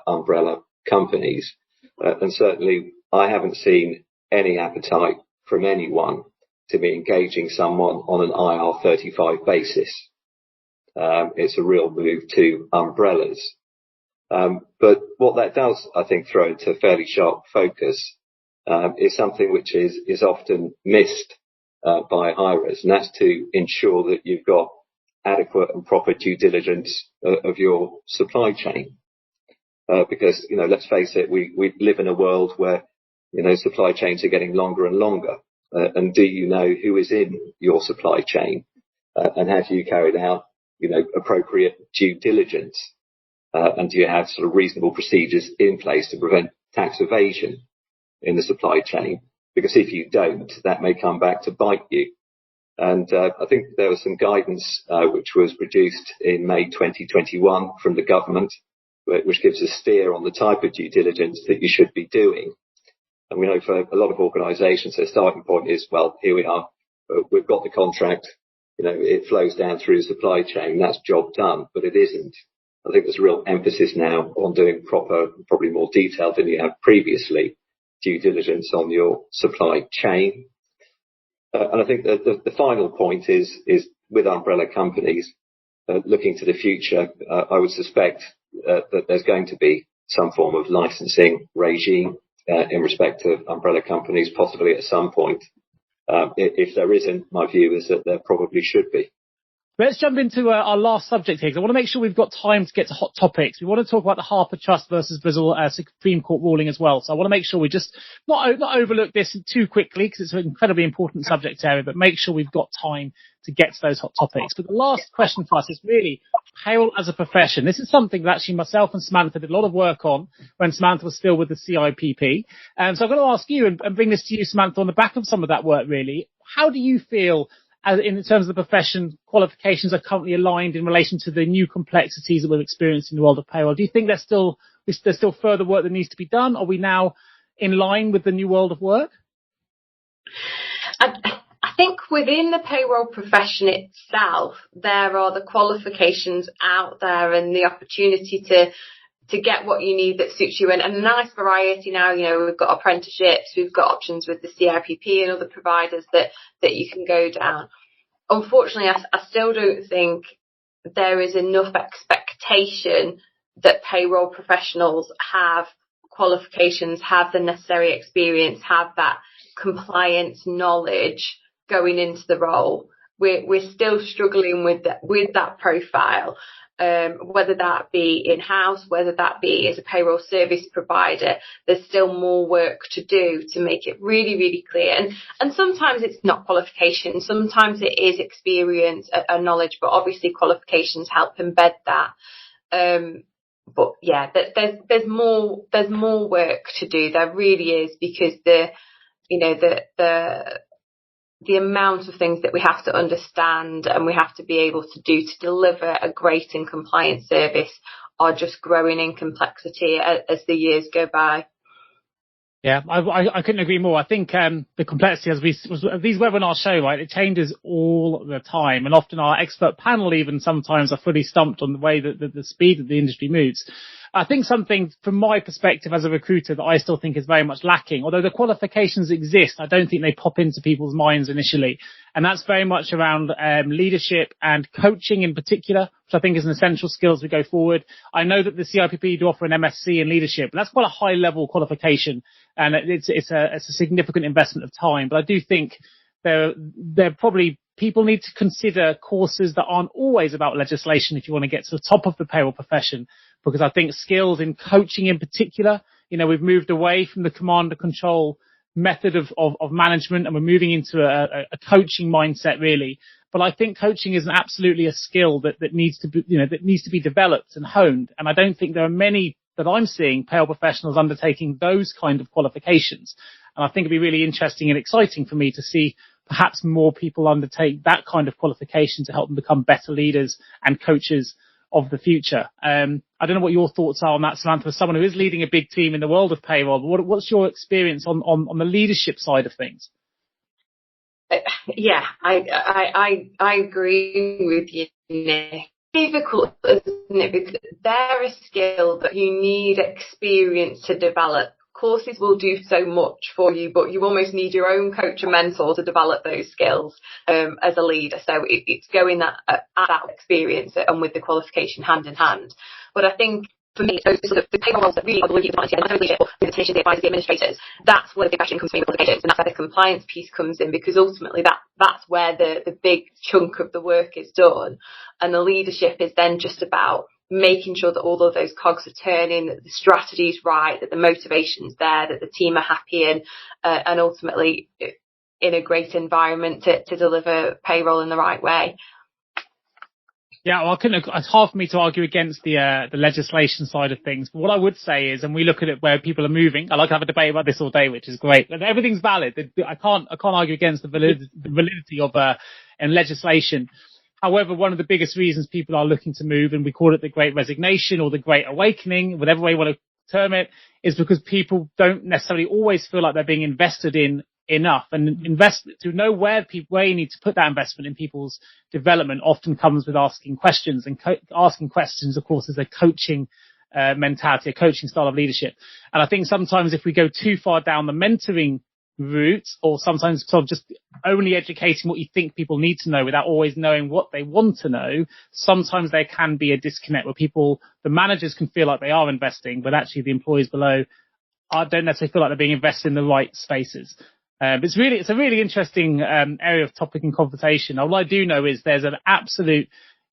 umbrella companies. And certainly I haven't seen any appetite from anyone to be engaging someone on an IR35 basis. It's a real move to umbrellas. But what that does, I think, throw into fairly sharp focus is something which is often missed by hirers, and that's to ensure that you've got adequate and proper due diligence of your supply chain. Because, let's face it, we live in a world where, supply chains are getting longer and longer. And do you know who is in your supply chain? And have you carried out, appropriate due diligence? And do you have sort of reasonable procedures in place to prevent tax evasion in the supply chain? Because if you don't, that may come back to bite you. And I think there was some guidance which was produced in May 2021 from the government, which gives a steer on the type of due diligence that you should be doing. And we know for a lot of organisations, their starting point is, well, here we are, we've got the contract, it flows down through the supply chain, that's job done, but it isn't. I think there's a real emphasis now on doing proper, probably more detailed than you have previously, due diligence on your supply chain. And I think that the final point is with umbrella companies, looking to the future, I would suspect that there's going to be some form of licensing regime in respect of umbrella companies, possibly at some point. If there isn't, my view is that there probably should be. Let's jump into our last subject here, because I want to make sure we've got time to get to hot topics. We want to talk about the Harper Trust versus Bristol Supreme Court ruling as well. So I want to make sure we just not overlook this too quickly, because it's an incredibly important subject area, but make sure we've got time to get to those hot topics. But the last question for us is really payroll as a profession. This is something that actually myself and Samantha did a lot of work on when Samantha was still with the CIPP. So I'm going to ask you and bring this to you, Samantha, on the back of some of that work, really. How do you feel, in terms of the profession, qualifications are currently aligned in relation to the new complexities that we've experienced in the world of payroll? Do you think there's still further work that needs to be done? Are we now in line with the new world of work? I think within the payroll profession itself, there are the qualifications out there and the opportunity to get what you need that suits you, and a nice variety now. We've got apprenticeships, we've got options with the CIPP and other providers that you can go down. Unfortunately, I still don't think there is enough expectation that payroll professionals have qualifications, have the necessary experience, have that compliance knowledge going into the role. We're still struggling with that profile. Whether that be in-house, whether that be as a payroll service provider, there's still more work to do to make it really, really clear. And sometimes it's not qualifications, sometimes it is experience and knowledge, but obviously qualifications help embed that. But yeah, there's more work to do. There really is, because the amount of things that we have to understand and we have to be able to do to deliver a great and compliant service are just growing in complexity as the years go by. Yeah, I couldn't agree more. I think the complexity, as these webinars show, right, it changes all the time, and often our expert panel even sometimes are fully stumped on the way that the speed that the industry moves. I think something from my perspective as a recruiter that I still think is very much lacking, although the qualifications exist, I don't think they pop into people's minds initially. And that's very much around leadership and coaching in particular, which I think is an essential skill as we go forward. I know that the CIPP do offer an MSc in leadership, and that's quite a high level qualification, and it's a significant investment of time. But I do think there probably people need to consider courses that aren't always about legislation if you want to get to the top of the payroll profession, because I think skills in coaching in particular, we've moved away from the command and control method of management, and we're moving into a coaching mindset really. But I think coaching is absolutely a skill that needs to be, that needs to be developed and honed. And I don't think there are many that I'm seeing payroll professionals undertaking those kind of qualifications. And I think it'd be really interesting and exciting for me to see perhaps more people undertake that kind of qualification to help them become better leaders and coaches of the future. I don't know what your thoughts are on that, Samantha, as someone who is leading a big team in the world of payroll. But what's your experience on the leadership side of things? Yeah, I agree with you, Nick. Difficult, isn't it? Because they're a skill that you need experience to develop. Courses will do so much for you, but you almost need your own coach and mentor to develop those skills as a leader. So it's going at that experience and with the qualification hand in hand. But I think for me, those sort of the payroll roles that really are the leadership, the advisors, the administrators, that's where the big question comes from, qualifications, and that's where the compliance piece comes in, because ultimately that's where the big chunk of the work is done, and the leadership is then just about making sure that all of those cogs are turning, that the strategy's right, that the motivation's there, that the team are happy, and ultimately in a great environment to deliver payroll in the right way. Yeah, well, it's hard for me to argue against the legislation side of things. But what I would say is, and we look at it where people are moving, I like to have a debate about this all day, which is great. And everything's valid. I can't argue against the validity of and legislation. However, one of the biggest reasons people are looking to move, and we call it the Great Resignation or the Great Awakening, whatever way you want to term it, is because people don't necessarily always feel like they're being invested in enough, and to know where you need to put that investment in people's development often comes with asking questions, and asking questions, of course, is a coaching mentality, a coaching style of leadership. And I think sometimes if we go too far down the mentoring route, or sometimes sort of just only educating what you think people need to know without always knowing what they want to know, sometimes there can be a disconnect where the managers can feel like they are investing, but actually the employees below don't necessarily feel like they're being invested in the right spaces. It's a really interesting area of topic and conversation. All I do know is there's an absolute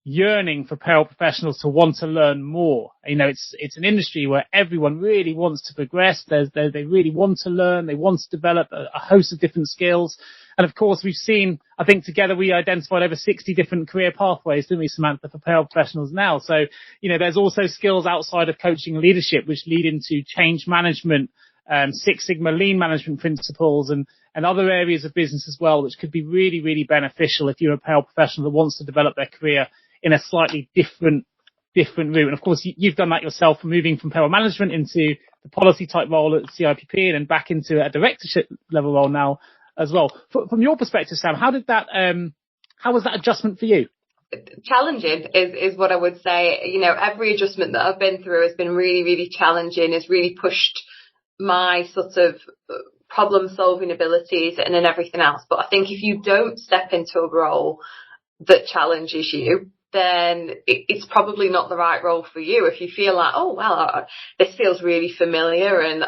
yearning for payroll professionals to want to learn more. It's an industry where everyone really wants to progress. They really want to learn. They want to develop a host of different skills. And of course, we've seen, I think together we identified over 60 different career pathways, didn't we, Samantha, for payroll professionals now. So, there's also skills outside of coaching and leadership, which lead into change management, Six Sigma lean management principles, and other areas of business as well, which could be really, really beneficial if you're a payroll professional that wants to develop their career in a slightly different route. And of course, you've done that yourself, moving from payroll management into the policy type role at CIPP and then back into a directorship level role now as well. From your perspective, Sam, how was that adjustment for you? Challenging is what I would say. Every adjustment that I've been through has been really, really challenging, has really pushed my sort of problem solving abilities and everything else. But I think if you don't step into a role that challenges you, then it's probably not the right role for you. If you feel like, oh, well, this feels really familiar and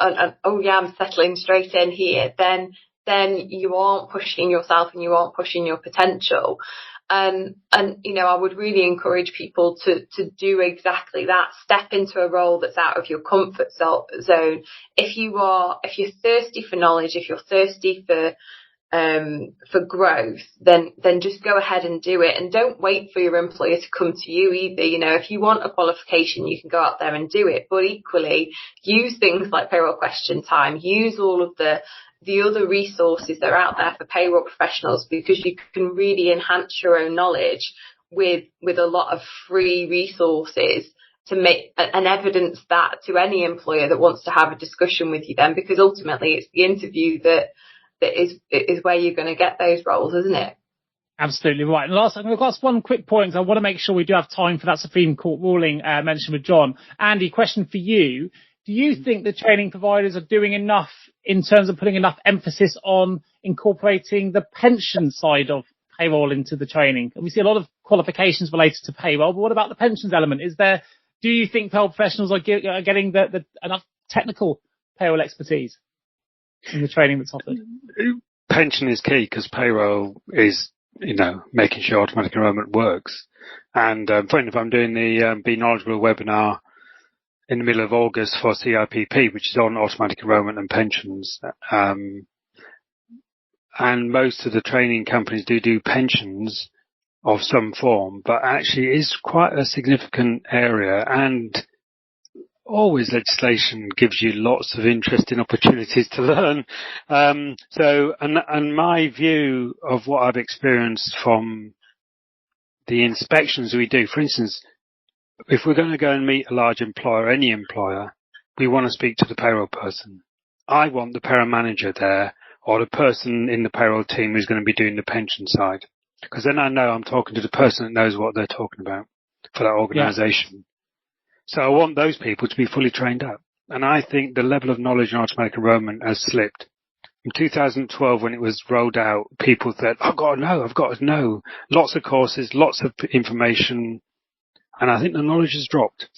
oh yeah, I'm settling straight in here, then you aren't pushing yourself and you aren't pushing your potential. And I would really encourage people to do exactly that. Step into a role that's out of your comfort zone. If you're thirsty for knowledge, if you're thirsty for growth, then just go ahead and do it, and don't wait for your employer to come to you either. If you want a qualification, you can go out there and do it, but equally use things like payroll question time, use all of the other resources that are out there for payroll professionals, because you can really enhance your own knowledge with a lot of free resources to make and evidence that to any employer that wants to have a discussion with you then, because ultimately it's the interview that is where you're going to get those roles, isn't it? Absolutely right. And last, I'm going to ask one quick point. I want to make sure we do have time for that Supreme Court ruling mentioned with John. Andy, question for you. Do you think the training providers are doing enough in terms of putting enough emphasis on incorporating the pension side of payroll into the training? And we see a lot of qualifications related to payroll, but what about the pensions element? Do you think payroll professionals are getting enough technical payroll expertise in the training that's offered? pension is key because payroll is, making sure automatic enrolment works. And funny enough, I'm doing the Be Knowledgeable webinar in the middle of August for CIPP, which is on automatic enrolment and pensions. And most of the training companies do pensions of some form, but actually it is quite a significant area, and always legislation gives you lots of interesting opportunities to learn. And my view of what I've experienced from the inspections we do, for instance, if we're going to go and meet a large employer, any employer, we want to speak to the payroll person. I want the payroll manager there, or the person in the payroll team who's going to be doing the pension side. Because then I know I'm talking to the person that knows what they're talking about for that organisation. Yeah. So I want those people to be fully trained up. And I think the level of knowledge in automatic enrolment has slipped. In 2012, when it was rolled out, people said, I've got to know. Lots of courses, lots of information. And I think the knowledge has dropped.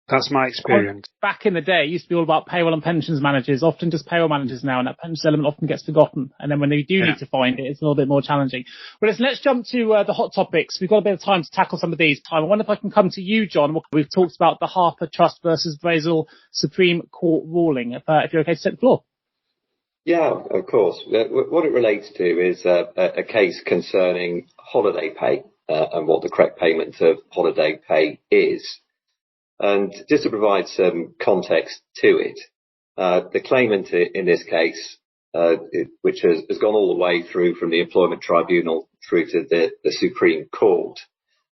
That's my experience. Back in the day, it used to be all about payroll and pensions managers, often just payroll managers now, and that pensions element often gets forgotten. And then when they do need to find it, it's a little bit more challenging. But let's jump to the hot topics. We've got a bit of time to tackle some of these. I wonder if I can come to you, John. We've talked about the Harper Trust versus Basel Supreme Court ruling. If you're okay to take the floor. Yeah, of course. What it relates to is a case concerning holiday pay and what the correct payment of holiday pay is. And just to provide some context to it, the claimant in this case, which has gone all the way through from the Employment Tribunal through to the Supreme Court,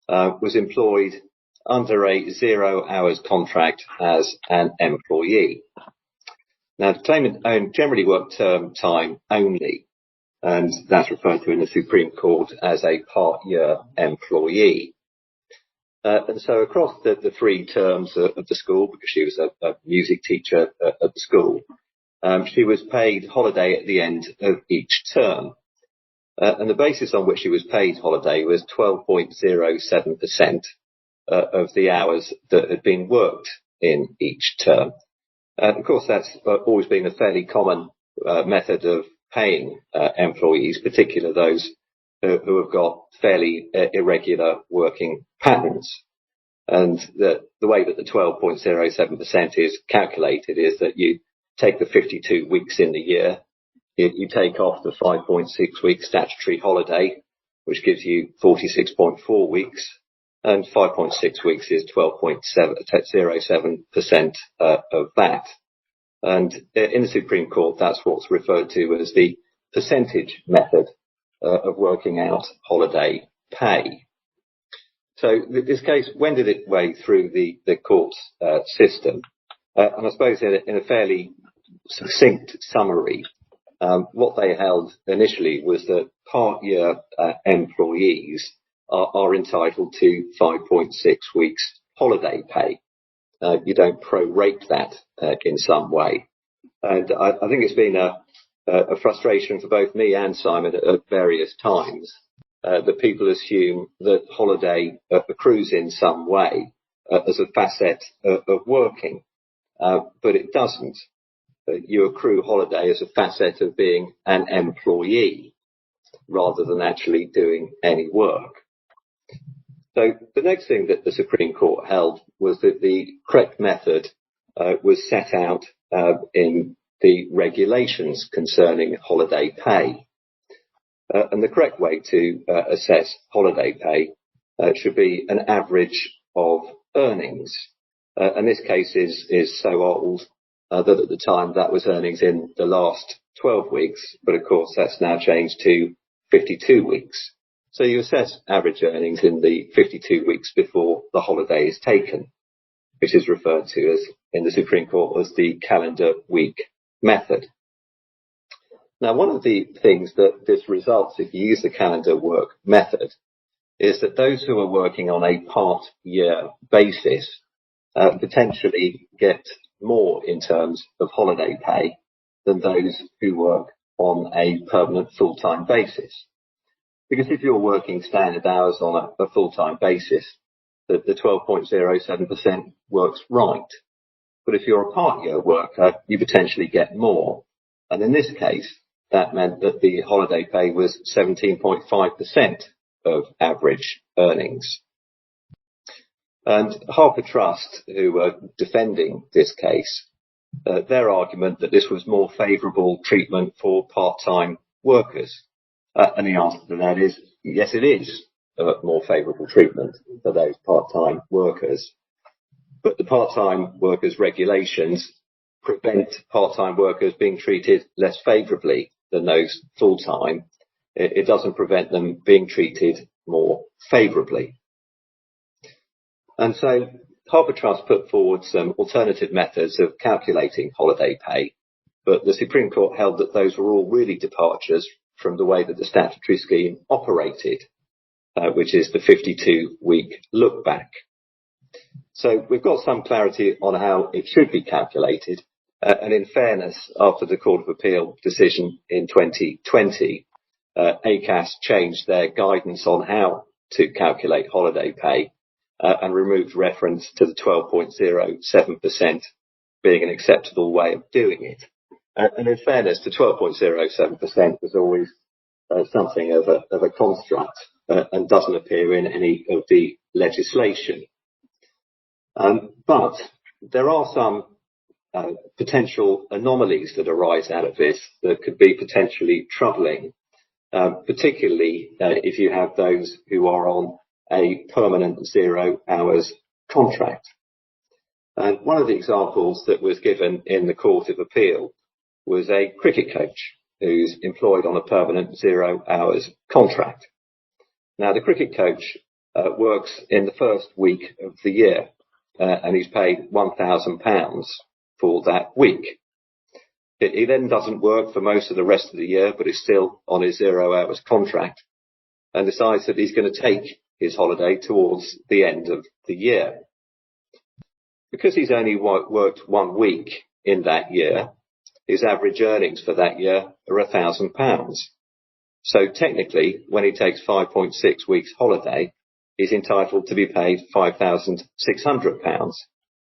was employed under a 0 hours contract as an employee. Now, the claimant generally worked term time only, and that's referred to in the Supreme Court as a part-year employee. And so across the 3 terms of the school, because she was a music teacher at the school, she was paid holiday at the end of each term. And the basis on which she was paid holiday was 12.07% of the hours that had been worked in each term. And of course, that's always been a fairly common method of paying employees, particularly those who have got fairly irregular working patterns. And the way that the 12.07% is calculated is that you take the 52 weeks in the year, you take off the 5.6 week statutory holiday, which gives you 46.4 weeks, and 5.6 weeks is 12.07% of that. And in the Supreme Court, that's what's referred to as the percentage method of working out holiday pay. So this case wended its way through the court's system. And I suppose in a fairly succinct summary, what they held initially was that part-year employees are entitled to 5.6 weeks holiday pay. You don't prorate that in some way. And I think it's been a frustration for both me and Simon at various times that people assume that holiday accrues in some way as a facet of working, but it doesn't. You accrue holiday as a facet of being an employee rather than actually doing any work. So the next thing that the Supreme Court held was that the correct method was set out in the regulations concerning holiday pay. And the correct way to assess holiday pay should be an average of earnings. And this case is so old that at the time that was earnings in the last 12 weeks, but of course that's now changed to 52 weeks. So you assess average earnings in the 52 weeks before the holiday is taken, which is referred to as in the Supreme Court as the calendar week method. Now, one of the things that this results if you use the calendar work method is that those who are working on a part-year basis potentially get more in terms of holiday pay than those who work on a permanent full-time basis. Because if you're working standard hours on a full-time basis, the 12.07% works right. But if you're a part-year worker, you potentially get more. And in this case, that meant that the holiday pay was 17.5% of average earnings. And Harper Trust, who were defending this case, their argument that this was more favourable treatment for part-time workers. And the answer to that is, yes, it is more favourable treatment for those part-time workers. But the part-time workers regulations prevent part-time workers being treated less favourably than those full-time. It doesn't prevent them being treated more favourably. And so Harper Trust put forward some alternative methods of calculating holiday pay, but the Supreme Court held that those were all really departures from the way that the statutory scheme operated, which is the 52-week look back. So we've got some clarity on how it should be calculated. And in fairness, after the Court of Appeal decision in 2020, ACAS changed their guidance on how to calculate holiday pay and removed reference to the 12.07% being an acceptable way of doing it. And in fairness, the 12.07% was always something of a construct and doesn't appear in any of the legislation. But there are some potential anomalies that arise out of this that could be potentially troubling, particularly if you have those who are on a permanent 0 hours contract. And one of the examples that was given in the Court of Appeal was a cricket coach who's employed on a permanent 0 hours contract. Now, the cricket coach works in the first week of the year, and he's paid £1,000 for that week. He then doesn't work for most of the rest of the year, but is still on his 0 hours contract, and decides that he's going to take his holiday towards the end of the year. Because he's only worked 1 week in that year, his average earnings for that year are £1,000. So technically, when he takes 5.6 weeks holiday, he's entitled to be paid £5,600,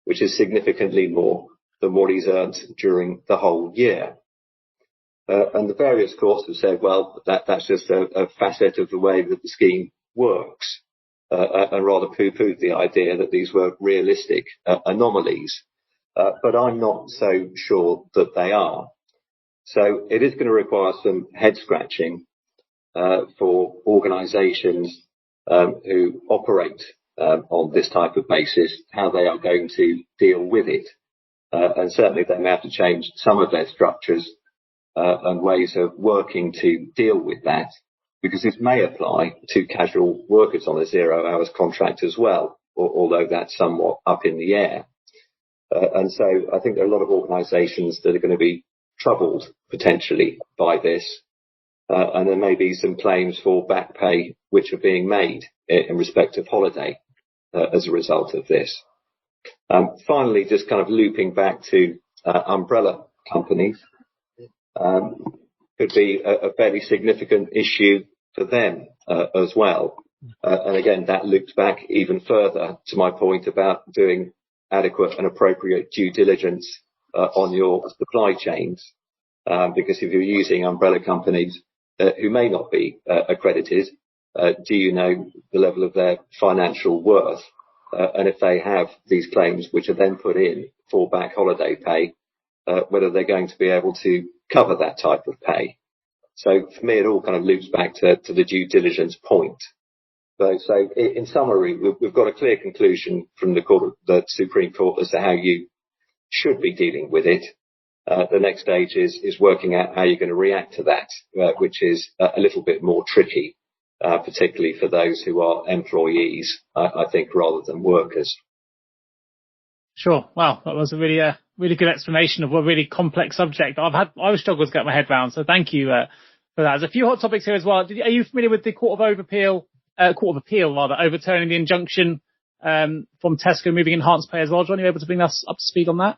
which is significantly more than what he's earned during the whole year. And the various courts have said, well, that's just a facet of the way that the scheme works, and rather poo-pooed the idea that these were realistic anomalies. But I'm not so sure that they are. So it is going to require some head scratching for organisations who operate on this type of basis, how they are going to deal with it. And certainly they may have to change some of their structures and ways of working to deal with that, because this may apply to casual workers on a 0 hours contract as well, although that's somewhat up in the air. And so I think there are a lot of organisations that are going to be troubled potentially by this. And there may be some claims for back pay which are being made in respect of holiday as a result of this. Finally, just kind of looping back to umbrella companies, could be a fairly significant issue for them as well. And again, that loops back even further to my point about doing adequate and appropriate due diligence on your supply chains. Because if you're using umbrella companies who may not be accredited, do you know the level of their financial worth? And if they have these claims which are then put in for back holiday pay, whether they're going to be able to cover that type of pay. So for me, it all kind of loops back to the due diligence point. So in summary, we've got a clear conclusion from the Supreme Court as to how you should be dealing with it. The next stage is working out how you're going to react to that, which is a little bit more tricky, particularly for those who are employees, I think, rather than workers. Sure. Wow, that was a really good explanation of a really complex subject. I was struggling to get my head around, so thank you for that. There's a few hot topics here as well. Are you familiar with the Court of Appeal overturning the injunction from Tesco moving enhanced pay as well? John, are you able to bring us up to speed on that?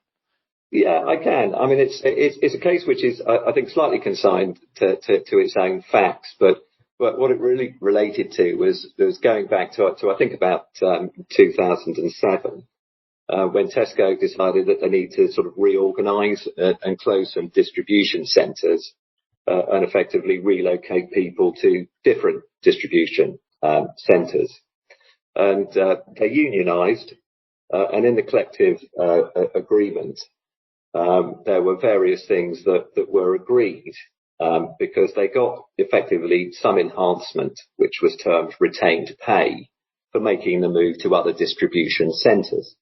Yeah, I can. I mean, it's a case which is, I think, slightly consigned to its own facts, but what it really related to was going back to I think about 2007. When Tesco decided that they need to sort of reorganise and close some distribution centres, and effectively relocate people to different distribution centres. And they unionised, and in the collective agreement, there were various things that were agreed, because they got effectively some enhancement, which was termed retained pay, for making the move to other distribution centres.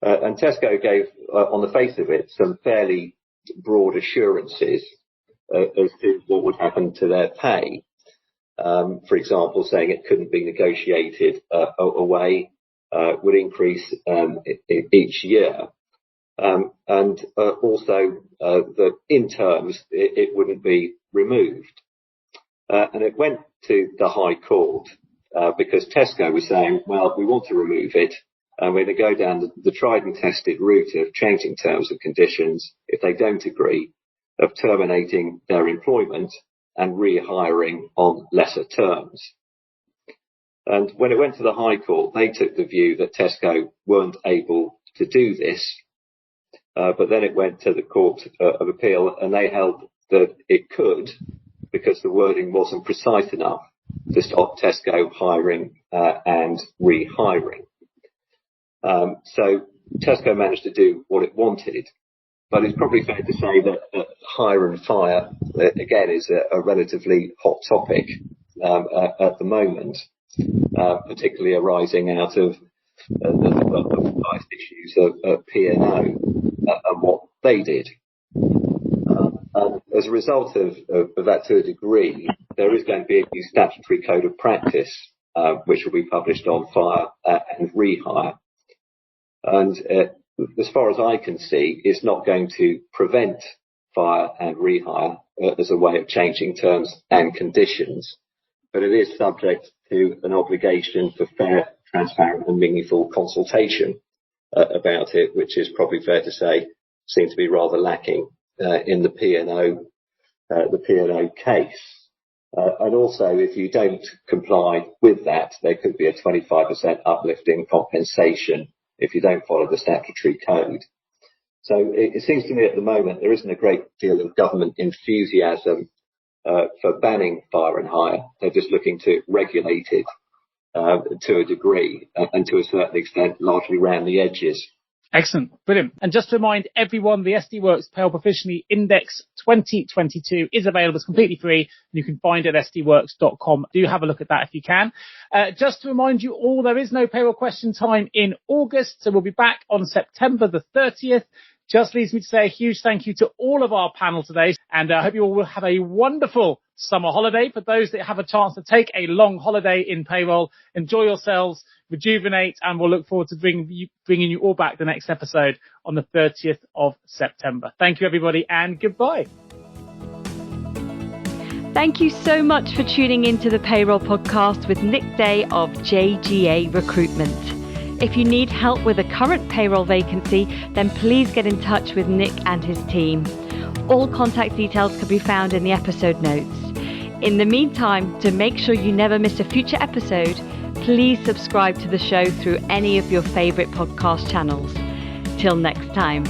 And Tesco gave, on the face of it, some fairly broad assurances as to what would happen to their pay. For example, saying it couldn't be negotiated away, would increase each year. And also that in terms it wouldn't be removed. And it went to the High Court because Tesco was saying, well, we want to remove it, and we're going to go down the tried and tested route of changing terms and conditions if they don't agree, of terminating their employment and rehiring on lesser terms. And when it went to the High Court, they took the view that Tesco weren't able to do this. But then it went to the Court of Appeal, and they held that it could, because the wording wasn't precise enough to stop Tesco hiring and rehiring. So Tesco managed to do what it wanted. But it's probably fair to say that hire and fire, again, is a relatively hot topic at the moment, particularly arising out of the price issues of P&O and what they did. And as a result of that to a degree, there is going to be a new statutory code of practice, which will be published on fire and rehire. And as far as I can see, it's not going to prevent fire and rehire as a way of changing terms and conditions, but it is subject to an obligation for fair, transparent and meaningful consultation about it, which is probably fair to say seems to be rather lacking in the P&O case. And also, if you don't comply with that, there could be a 25% uplift in compensation if you don't follow the statutory code. So it seems to me at the moment there isn't a great deal of government enthusiasm for banning fire and hire. They're just looking to regulate it to a degree and to a certain extent largely round the edges. Excellent. Brilliant. And just to remind everyone, the SD Worx Payroll Proficiency Index 2022 is available. It's completely free, and you can find it at sdworx.com. Do have a look at that if you can. Just to remind you all, there is no payroll question time in August, so we'll be back on September the 30th. Just leaves me to say a huge thank you to all of our panel today, and I hope you all will have a wonderful summer holiday. For those that have a chance to take a long holiday in payroll, enjoy yourselves, rejuvenate, and we'll look forward to bringing you all back the next episode on the 30th of September. Thank you, everybody, and goodbye. Thank you so much for tuning into the Payroll Podcast with Nick Day of JGA Recruitment. If you need help with a current payroll vacancy, then please get in touch with Nick and his team. All contact details can be found in the episode notes. In the meantime, to make sure you never miss a future episode, please subscribe to the show through any of your favourite podcast channels. Till next time.